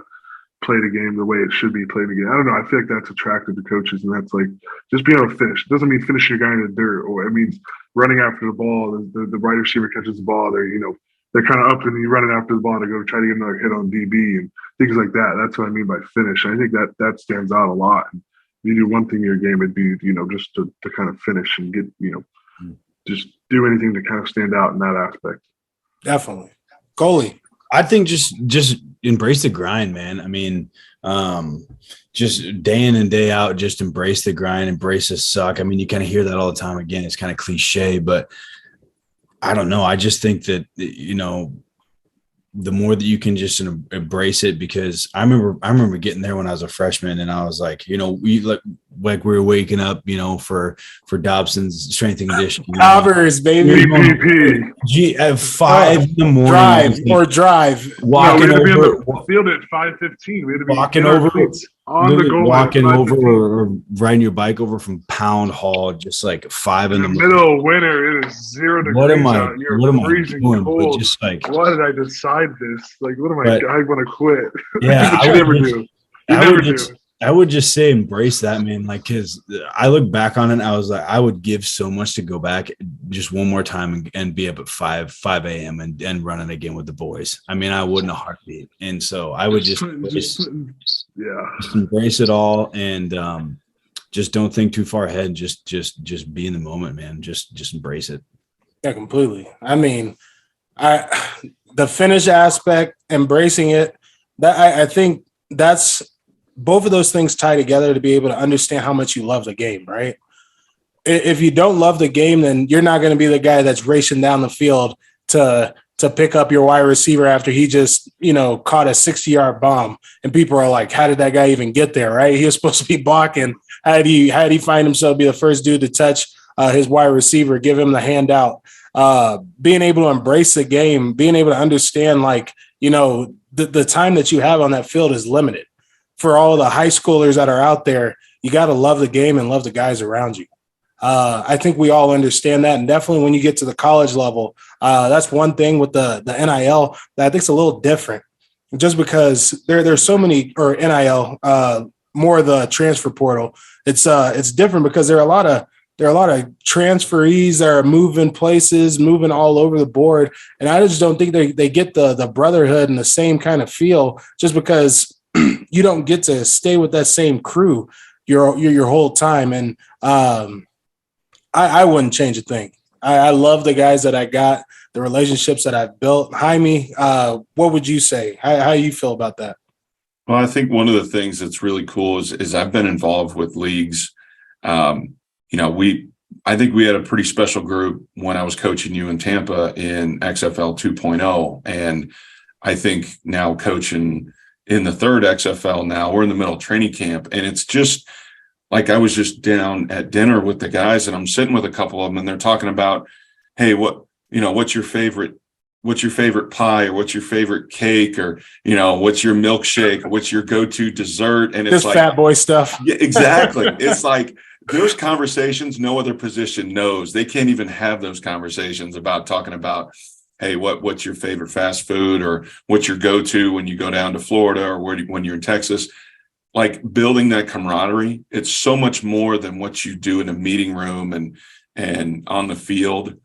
play the game the way it should be played again. I don't know. I feel like that's attractive to coaches, and that's like just being able to finish. It doesn't mean finishing your guy in the dirt, or it means running after the ball. The wide receiver catches the ball. They're kind of up and you running after the ball to go try to get another hit on DB and things like that. That's what I mean by finish. I think that stands out a lot. And you do one thing in your game, it'd be just to kind of finish and get just do anything to kind of stand out in that aspect. Definitely, goalie. I think just embrace the grind, man. I mean, just day in and day out, just embrace the grind, embrace the suck. I mean, you kind of hear that all the time. Again, it's kind of cliche, but I don't know. I just think that, the more that you can just embrace it, because I remember getting there when I was a freshman, and I was like, we like we were waking up, for Dobson's strength and conditioning. Covers, baby. At 5 in the morning. Drive. Walking over. We had to be on the field at 5:15. We had to be walking over. On the goal walking over or riding your bike over from Pound Hall, just like 5 in the middle of winter. It is 0 degrees out. You're freezing cold. But just like, why did I decide this? Like, what am I want to quit. Yeah, I would just say embrace that, man. Like, because I look back on it, and I was like, I would give so much to go back just one more time and be up at 5 a.m. and running again with the boys. I mean, I wouldn't a heartbeat. And so I would just embrace it all, and just don't think too far ahead. Just be in the moment, man. Just embrace it. Yeah, completely. I mean, the finish aspect, embracing it, that I think that's both of those things tie together to be able to understand how much you love the game, right? If you don't love the game, then you're not going to be the guy that's racing down the field to pick up your wide receiver after he just, caught a 60-yard bomb. And people are like, how did that guy even get there, right? He was supposed to be blocking. How did he find himself be the first dude to touch his wide receiver, give him the handout? Being able to embrace the game, being able to understand, the time that you have on that field is limited. For all the high schoolers that are out there, you got to love the game and love the guys around you. I think we all understand that. And definitely when you get to the college level, that's one thing with the NIL that I think is a little different, just because there's so many, or NIL, more of the transfer portal. It's different because there are a lot of transferees that are moving places, moving all over the board. And I just don't think they get the brotherhood and the same kind of feel, just because you don't get to stay with that same crew your whole time. And I wouldn't change a thing. I love the guys that I got, the relationships that I've built. Jaime, what would you say? How you feel about that? Well, I think one of the things that's really cool is I've been involved with leagues. I think we had a pretty special group when I was coaching you in Tampa in XFL 2.0. And I think now coaching in the third XFL now, we're in the middle of training camp. And it's just like, I was just down at dinner with the guys, and I'm sitting with a couple of them, and they're talking about, hey, what's your favorite pie, or what's your favorite cake, or, what's your milkshake, or what's your go-to dessert? And it's just like fat boy stuff. Yeah, exactly. It's like those conversations no other position knows. They can't even have those conversations about talking about, hey, what's your favorite fast food, or what's your go-to when you go down to Florida, or when you're in Texas. Like, building that camaraderie, it's so much more than what you do in a meeting room and on the field.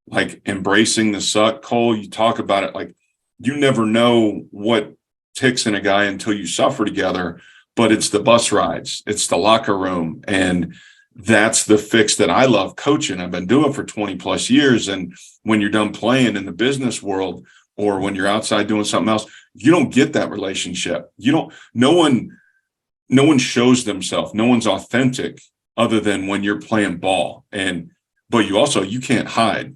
Like, embracing the suck. Cole, you talk about it, like, you never know what ticks in a guy until you suffer together, but it's the bus rides, it's the locker room, and that's the fix that I love coaching. I've been doing for 20 plus years. And when you're done playing in the business world, or when you're outside doing something else, you don't get that relationship. No one shows themselves. No one's authentic other than when you're playing ball. But you can't hide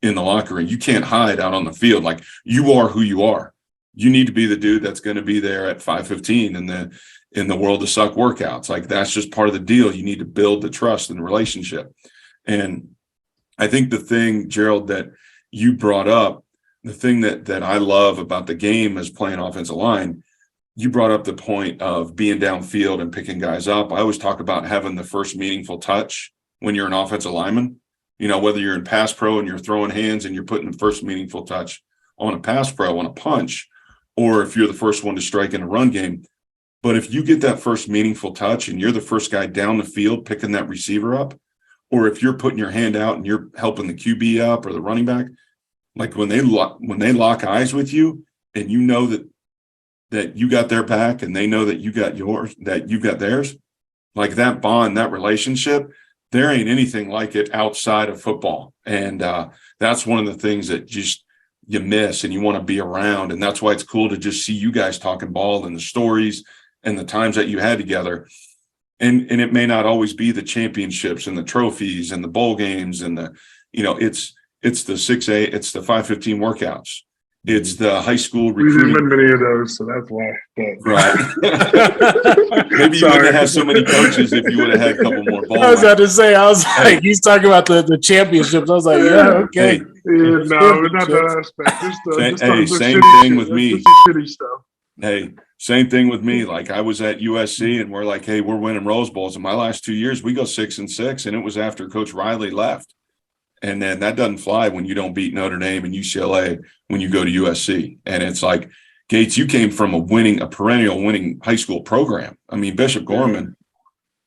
in the locker room. You can't hide out on the field. Like, you are who you are. you need to be the dude that's going to be there at 5:15 in the world of suck workouts. Like, that's just part of the deal. You need to build the trust and the relationship. And I think the thing, Gerald, that you brought up, the thing that I love about the game as playing offensive line, you brought up the point of being downfield and picking guys up. I always talk about having the first meaningful touch when you're an offensive lineman. You know, whether you're in pass pro and you're throwing hands and you're putting the first meaningful touch on a pass pro, on a punch, or if you're the first one to strike in a run game. But if you get that first meaningful touch and you're the first guy down the field picking that receiver up, or if you're putting your hand out and you're helping the QB up or the running back, like when they lock eyes with you and you know that you got their back and they know that you got yours, that you got theirs, like that bond, that relationship, there ain't anything like it outside of football. And that's one of the things that just you miss and you want to be around. And that's why it's cool to just see you guys talking ball and the stories and the times that you had together. And it may not always be the championships and the trophies and the bowl games and the, you know, it's the 6A, it's the 5:15 workouts. It's the high school We didn't recruiting. win many of those, so that's why. But. Right. Maybe you wouldn't have had so many coaches if you would have had a couple more bowl I was about wins. to say, I was like, he's talking about the championships. I was like, yeah, okay. Hey, Yeah, no, not that aspect. Just same shitty thing shit. with That's me. just the shitty stuff. Hey, same thing with me. Like, I was at USC and we're like, hey, we're winning Rose Bowls. In my last 2 years, we go 6-6, and it was after Coach Riley left. And then that doesn't fly when you don't beat Notre Dame and UCLA when you go to USC. And it's like, Gates, you came from a perennial winning high school program. I mean, Bishop Gorman,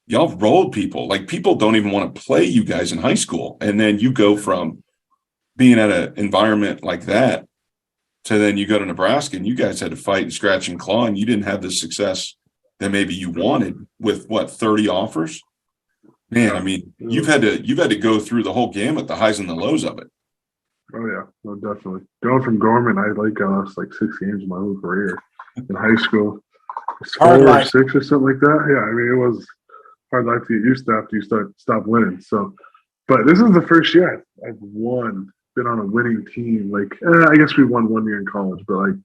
y'all rolled people. Like, people don't even want to play you guys in high school. And then you go from being at an environment like that to then you go to Nebraska and you guys had to fight and scratch and claw, and you didn't have the success that maybe you wanted with 30 offers. Man, I mean, you've had to go through the whole gamut, the highs and the lows of it. Oh yeah, no, definitely. Going from Gorman, I lost like 6 games in my whole career in high school. Hard 4 or life. 6 or something like that. Yeah, I mean, it was hard life to get used to after you stop winning. So, but this is the first year I've been on a winning team. Like, I guess we won 1 year in college, but like,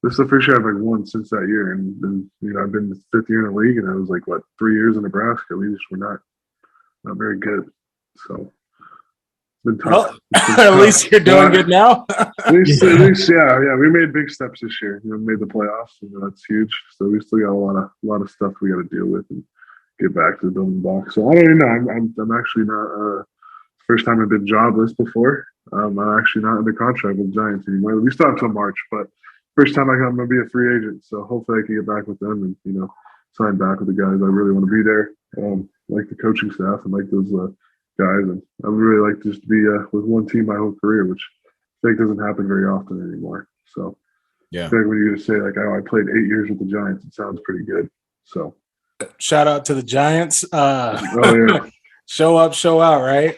this is the first year I've like won since that year. And you know, I've been the 5th year in the league, and I was like, 3 years in Nebraska. We just were not very good. So it's been tough. Well, at least you're doing good now. At least, yeah. We made big steps this year. You know, made the playoffs, and that's huge. So we still got a lot of stuff we got to deal with and get back to the building blocks. So I don't even know. I'm actually not. First time I've been jobless before. I'm actually not under contract with the Giants anymore. We still have till March, but first time I'm going to be a free agent. So hopefully I can get back with them and sign back with the guys. I really want to be there. Like the coaching staff and like those guys, and I would really like to just be with one team my whole career, which I think doesn't happen very often anymore. So Yeah. I think when you're going to say like, oh, I played 8 years with the Giants, it sounds pretty good. So Shout out to the Giants. yeah. Show up, show out, right?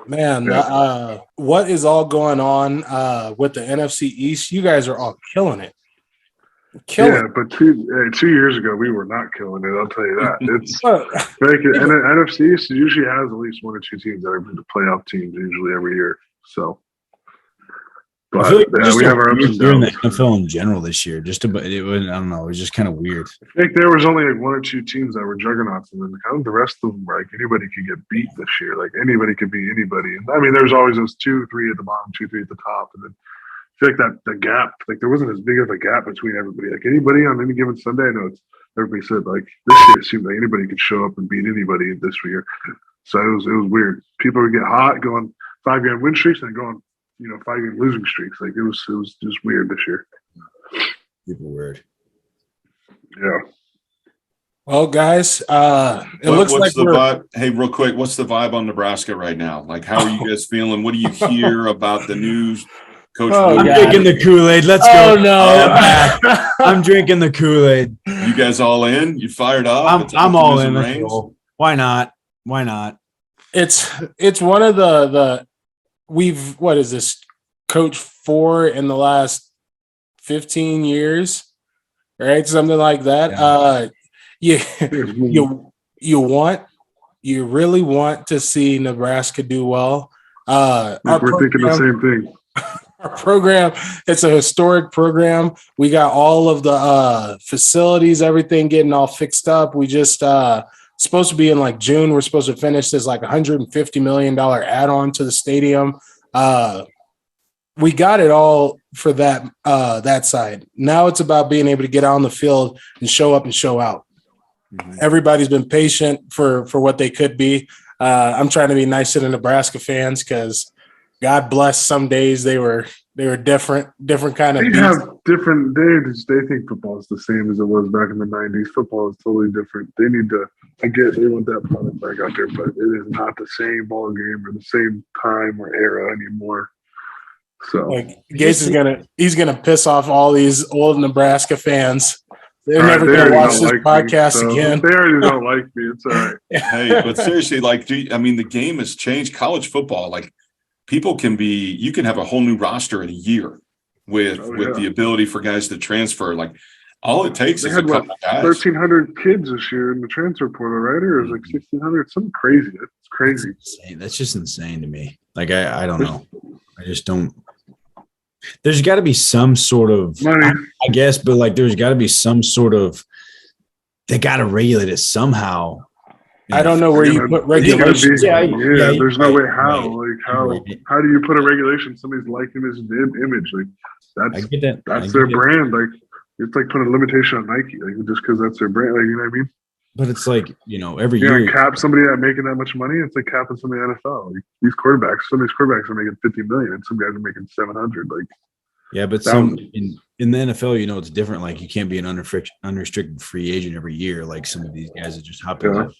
Man, what is all going on with the NFC East? You guys are all killing it. Yeah, but 2 years ago we were not killing it. I'll tell you that. It's like NFC East usually has at least 1 or 2 teams that are the playoff teams usually every year. So, I but feel like we have our ups and year in the downs. NFL in general this year. Just about it was, I don't know. It was just kind of weird. I think there was only like 1 or 2 teams that were juggernauts, and then kind of the rest of them were like anybody could get beat this year. Like anybody could beat anybody. And I mean, there's always those 2, 3 at the bottom, 2, 3 at the top, and then I feel like that the gap, like there wasn't as big of a gap between everybody. Like anybody on any given Sunday, I know everybody said like this year it seemed like anybody could show up and beat anybody this year. So it was weird. People would get hot, going 5-game win streaks, and going 5-game losing streaks. Like it was just weird this year. Super weird. Yeah. Well, guys, it looks like the vibe? Hey, real quick, what's the vibe on Nebraska right now? Like, how are you guys feeling? What do you hear about the news? Coach, I'm God. drinking the Kool-Aid. Let's Oh go. no! I'm drinking the Kool-Aid. you guys all in? You fired up? I'm all in. Optimism Let's reigns? go. Why not? Why not? It's one of the what is this, coach 4 in the last 15 years, right? Something like that. You really want to see Nebraska do well. We're thinking the same thing. Our program, it's a historic program. We got all of the facilities, everything getting all fixed up. We just supposed to be in like June. We're supposed to finish this like $150 million add-on to the stadium. We got it all for that side. Now it's about being able to get out on the field and show up and show out. Mm-hmm. Everybody's been patient for what they could be. I'm trying to be nice to the Nebraska fans because God bless, some days they were different kind of. They have different. They think football is the same as it was back in the '90s. Football is totally different. They need to. I get they want that product back out there, but it is not the same ball game or the same time or era anymore. So like Gates he's gonna piss off all these old Nebraska fans. They're never gonna watch this podcast again. They already don't like me. It's all right. Hey, but seriously, like, the game has changed. College football, like, you can have a whole new roster in a year with the ability for guys to transfer. Like, all it takes is a couple of guys. 1,300 kids this year in the transfer portal, right? Or it was like 1,600, something crazy. It's crazy. That's just insane to me. Like, I don't know. I just don't. There's got to be some sort of money, I guess, but like, there's got to be some sort of. They got to regulate it somehow. I don't know where you put regulations. There's no way how. Like how do you put a regulation? Somebody's liking this image. Like that's their brand. Like it's like putting a limitation on Nike. Like just because that's their brand. Like you know what I mean? But it's like every year cap somebody that making that much money. It's like capping somebody in the NFL. Like these quarterbacks. Some of these quarterbacks are making $50 million, and some guys are making $700. Like but some in the NFL, it's different. Like you can't be an unrestricted free agent every year. Like some of these guys that just hop in the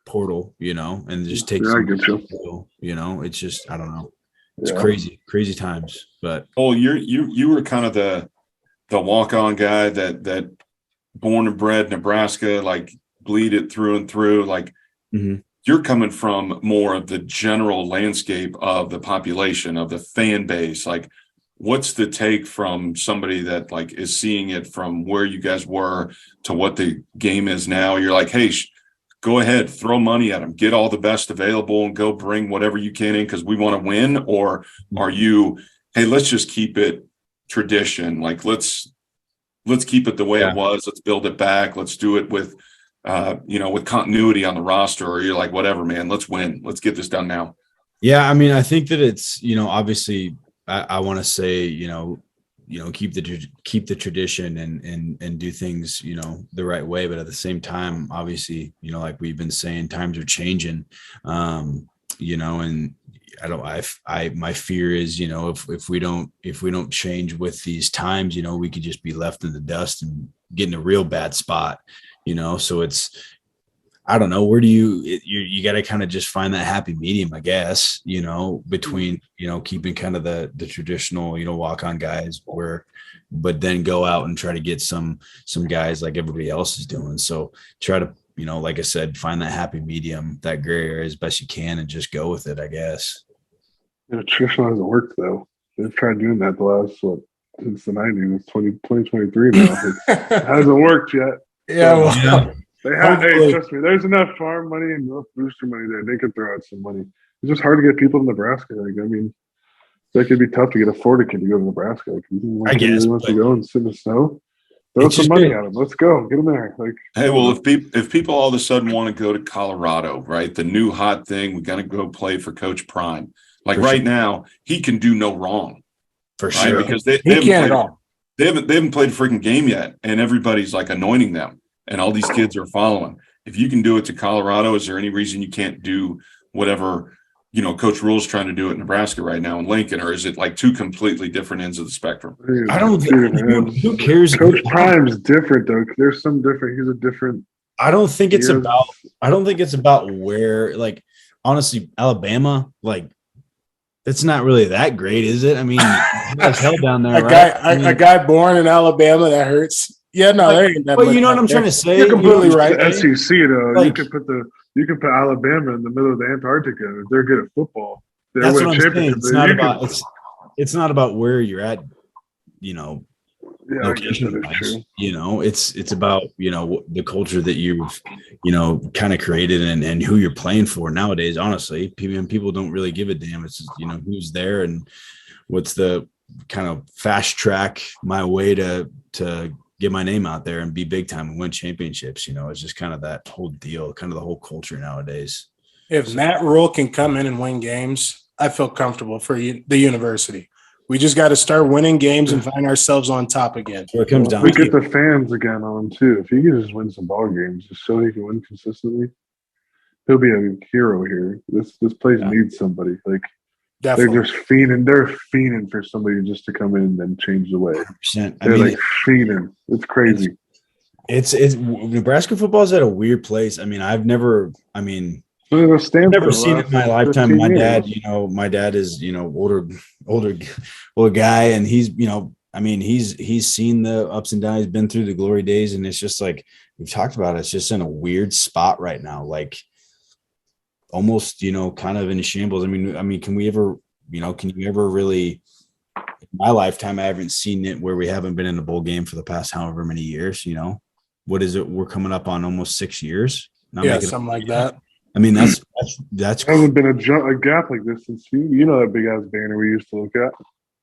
portal, and just take. I get you. It's just I don't know. It's crazy times. But you were kind of the walk-on guy that born and bred Nebraska, like bleed it through and through. Like you're coming from more of the general landscape of the population, of the fan base. Like, what's the take from somebody that like is seeing it from where you guys were to what the game is now? You're like, hey, go ahead, throw money at them, get all the best available and go bring whatever you can in because we want to win? Or are you, hey, let's just keep it tradition. Like, let's keep it the way it was. Let's build it back. Let's do it with, with continuity on the roster. Or you're like, whatever, man, let's win. Let's get this done now. Yeah. I mean, I think that it's, obviously I want to say, keep the tradition and do things, the right way. But at the same time, obviously, like we've been saying, times are changing, and my fear is, if we don't change with these times, we could just be left in the dust and get in a real bad spot, so it's, I don't know, where do you got to kind of just find that happy medium, I guess, between, keeping kind of the traditional, walk-on guys but then go out and try to get some guys like everybody else is doing. So try to, like I said, find that happy medium, that gray area as best you can and just go with it, I guess. Traditional hasn't worked though. They've tried doing that the last, since the 90s, it's 2023 now. It hasn't worked yet. Yeah. They have, hey, trust me, there's enough farm money and enough booster money there. They could throw out some money. It's just hard to get people to Nebraska. Like, I mean, that could be tough to get a Florida kid to go to Nebraska. Like, I guess. He wants to go and sit in the snow. Throw some money at him. Let's go. Get him there. Like, hey, well, if people all of a sudden want to go to Colorado, right, the new hot thing, we got to go play for Coach Prime. Like now, he can do no wrong. For sure. Because they haven't played a freaking game yet, and everybody's like anointing them. And all these kids are following. If you can do it to Colorado, is there any reason you can't do whatever, Coach Rule's trying to do at Nebraska right now in Lincoln? Or is it like two completely different ends of the spectrum? I don't think who cares. Coach Prime's different though. There's some different. He's a different. I don't think it's about where, like, honestly, Alabama, like, it's not really that great, is it? I mean, that's hell down there. A guy born in Alabama, that hurts. Yeah, no, there ain't that. Well, you know what I'm trying to say. You're completely right. The SEC though, like, you can put Alabama in the middle of the Antarctica. If they're good at football, that's what I'm saying. It's not about where you're at, location wise. It's about the culture that you've kind of created and who you're playing for nowadays. Honestly, people don't really give a damn. It's just, who's there and what's the kind of fast track my way to get my name out there and be big time and win championships. It's just kind of that whole deal, kind of the whole culture nowadays. If Matt Rule can come in and win games, I feel comfortable for the university. We just got to start winning games and find ourselves on top again. So it comes down we to get the fans again on him too. If he can just win some ball games, just so he can win consistently, he'll be a hero here. This place needs somebody. Like Definitely. they're just fiending. They're fiending for somebody just to come in and change the way. 100%. They're like fiending. It's crazy. It's Nebraska football is at a weird place. I've never seen it in my lifetime. My dad, my dad is, older guy, and he's, he's seen the ups and downs, been through the glory days, and it's just like we've talked about. It's just in a weird spot right now, like almost, kind of in shambles. Can we ever, can you ever really? In my lifetime, I haven't seen it where we haven't been in a bowl game for the past however many years. What is it? We're coming up on almost 6 years. Something like that. That's There hasn't been a gap like this since that big ass banner we used to look at.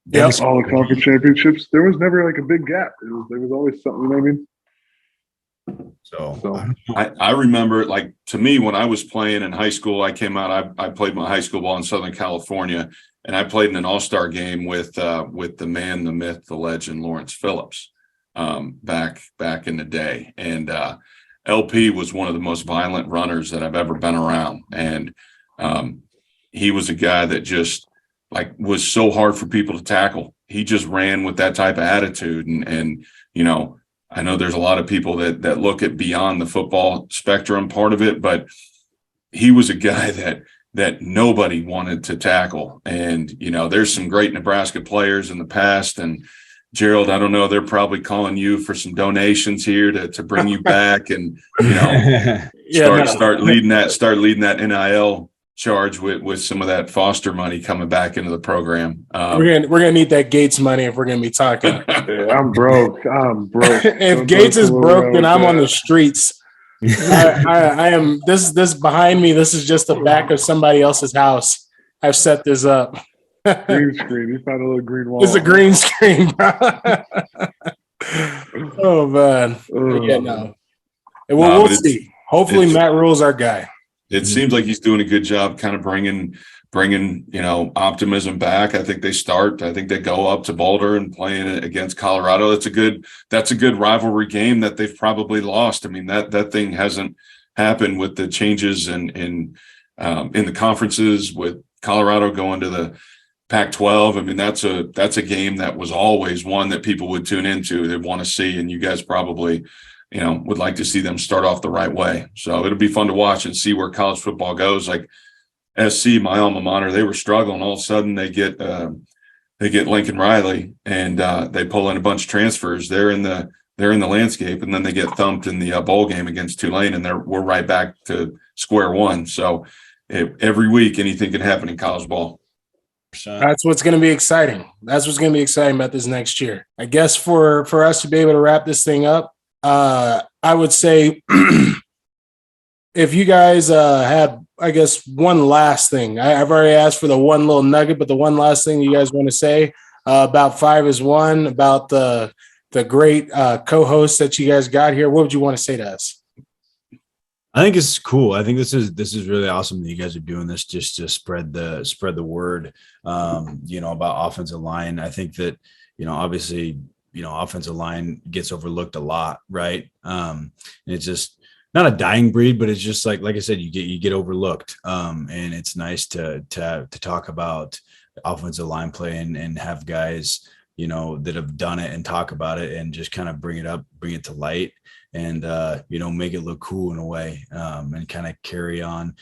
Yes. All the conference championships. There was never like a big gap. There was always something. You know what I mean? So I remember, like, to me, when I was playing in high school, I came out, I played my high school ball in Southern California, and I played in an all-star game with the man, the myth, the legend, Lawrence Phillips, back in the day. And LP was one of the most violent runners that I've ever been around. And he was a guy that just was so hard for people to tackle. He just ran with that type of attitude. And I know there's a lot of people that look at beyond the football spectrum part of it, but he was a guy that nobody wanted to tackle. And, there's some great Nebraska players in the past, and Gerald, I don't know, they're probably calling you for some donations here to bring you back and, start leading that NIL charge with some of that foster money coming back into the program. We're gonna need that Gates money if we're gonna be talking. Yeah, I'm broke. If Gates is broke, then I'm on the streets. I am. This behind me. This is just the back of somebody else's house. I've set this up. Green screen. You found a little green wall. It's a green screen, bro. Oh man. We'll see. Hopefully, Matt Rule's our guy. It seems like he's doing a good job, kind of bringing optimism back. I think they go up to Boulder and playing against Colorado. That's a good rivalry game that they've probably lost. That thing hasn't happened with the changes in the conferences, with Colorado going to the Pac-12. That's a game that was always one that people would tune into. They'd want to see, and you guys probably would like to see them start off the right way. So it'll be fun to watch and see where college football goes. Like SC, my alma mater, they were struggling. All of a sudden they get Lincoln Riley, and they pull in a bunch of transfers. They're in the landscape, and then they get thumped in the bowl game against Tulane, and we're right back to square one. So every week anything can happen in college ball. That's what's going to be exciting. That's what's going to be exciting about this next year. I guess for us to be able to wrap this thing up, I would say if you guys had, I guess, one last thing. I've already asked for the one little nugget, but the one last thing you guys want to say about 5 is 1, about the great co-hosts that you guys got here, what would you want to say to us? I think it's cool. I think this is really awesome that you guys are doing this just to spread the word, about offensive line. I think that, obviously, offensive line gets overlooked a lot, right? And it's just not a dying breed, but it's just like I said, you get overlooked. And it's nice to talk about offensive line play and have guys, that have done it and talk about it and just kind of bring it to light. And, make it look cool in a way, and kind of carry on,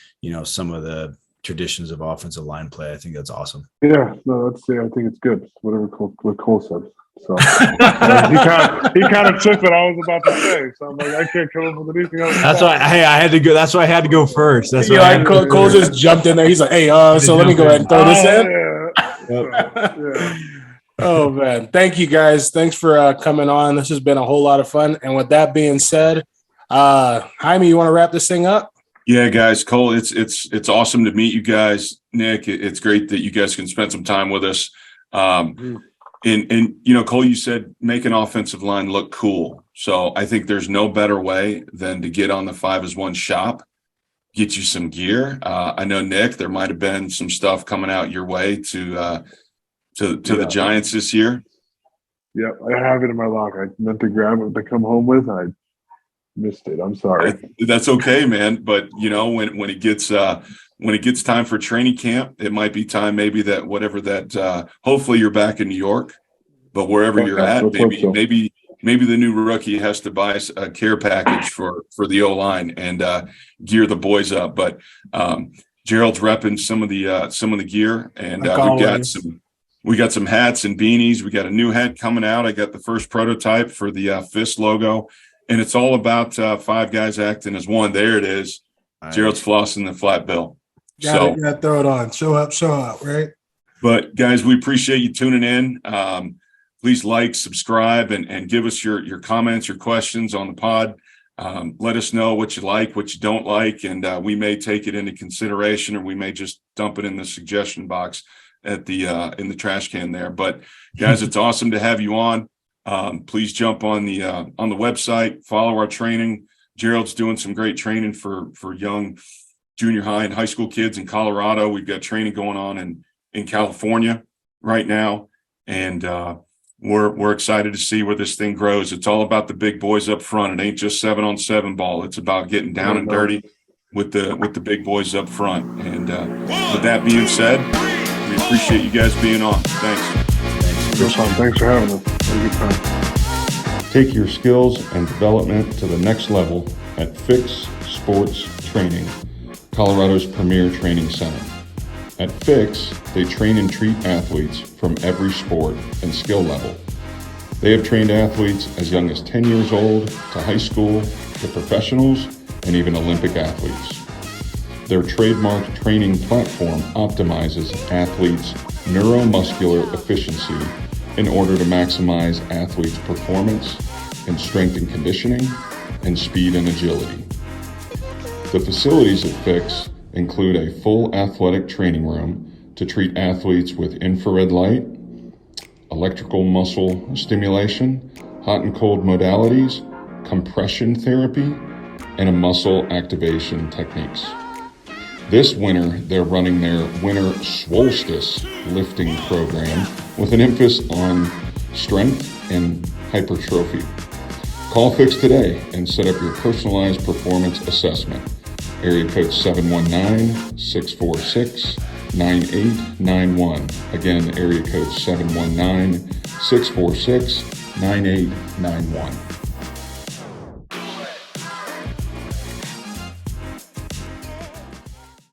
some of the traditions of offensive line play. I think that's awesome. Yeah, no, I think it's good. What Cole said. So he kind of took what I was about to say. So I'm like, I can't come up with anything else. That's why I had to go. That's why I had to go first. That's why Cole just jumped in there. He's like, hey, so let me go ahead and throw this in. Yeah. Oh, man. Thank you, guys. Thanks for coming on. This has been a whole lot of fun. And with that being said, Jaime, you want to wrap this thing up? Yeah, guys, Cole, it's awesome to meet you guys. Nick, it's great that you guys can spend some time with us. And Cole, you said make an offensive line look cool. So I think there's no better way than to get on the 5-as-1 shop, get you some gear. I know, Nick, there might have been some stuff coming out your way to the Giants this year. Yep, I have it in my locker. I meant to grab it to come home with. I missed it. I'm sorry. That's okay, man. But when it gets time for training camp, it might be time maybe that whatever that hopefully you're back in New York, but wherever you're at, maybe the new rookie has to buy a care package for the O-line and gear the boys up. But Gerald's repping some of the gear, and we got some hats and beanies. We got a new hat coming out. I got the first prototype for the Fist logo, and it's all about 5 guys acting as one. There it is. Nice. Gerald's flossing the flat bill. Gotta throw it on. Show up, right? But guys, we appreciate you tuning in. Please like, subscribe, and give us your comments, your questions on the pod. Let us know what you like, what you don't like, and we may take it into consideration, or we may just dump it in the suggestion box at the in the trash can there. But guys, it's awesome to have you on. Please jump on the website, follow our training. Gerald's doing some great training for young junior high and high school kids in Colorado. We've got training going on in California right now, and we're excited to see where this thing grows. It's all about the big boys up front. It ain't just 7-on-7 ball. It's about getting down and dirty with the big boys up front. And with that being said, we appreciate you guys being on. Thanks. No problem. Thanks for having us. Have a good time. Take your skills and development to the next level at Fix Sports Training, Colorado's premier training center. At Fix, they train and treat athletes from every sport and skill level. They have trained athletes as young as 10 years old to high school to professionals and even Olympic athletes. Their trademark training platform optimizes athletes' neuromuscular efficiency in order to maximize athletes' performance in strength and conditioning and speed and agility. The facilities at Fix include a full athletic training room to treat athletes with infrared light, electrical muscle stimulation, hot and cold modalities, compression therapy, and muscle activation techniques. This winter, they're running their Winter Solstice lifting program with an emphasis on strength and hypertrophy. Call Fix today and set up your personalized performance assessment. Area code 719-646-9891. Again, area code 719-646-9891.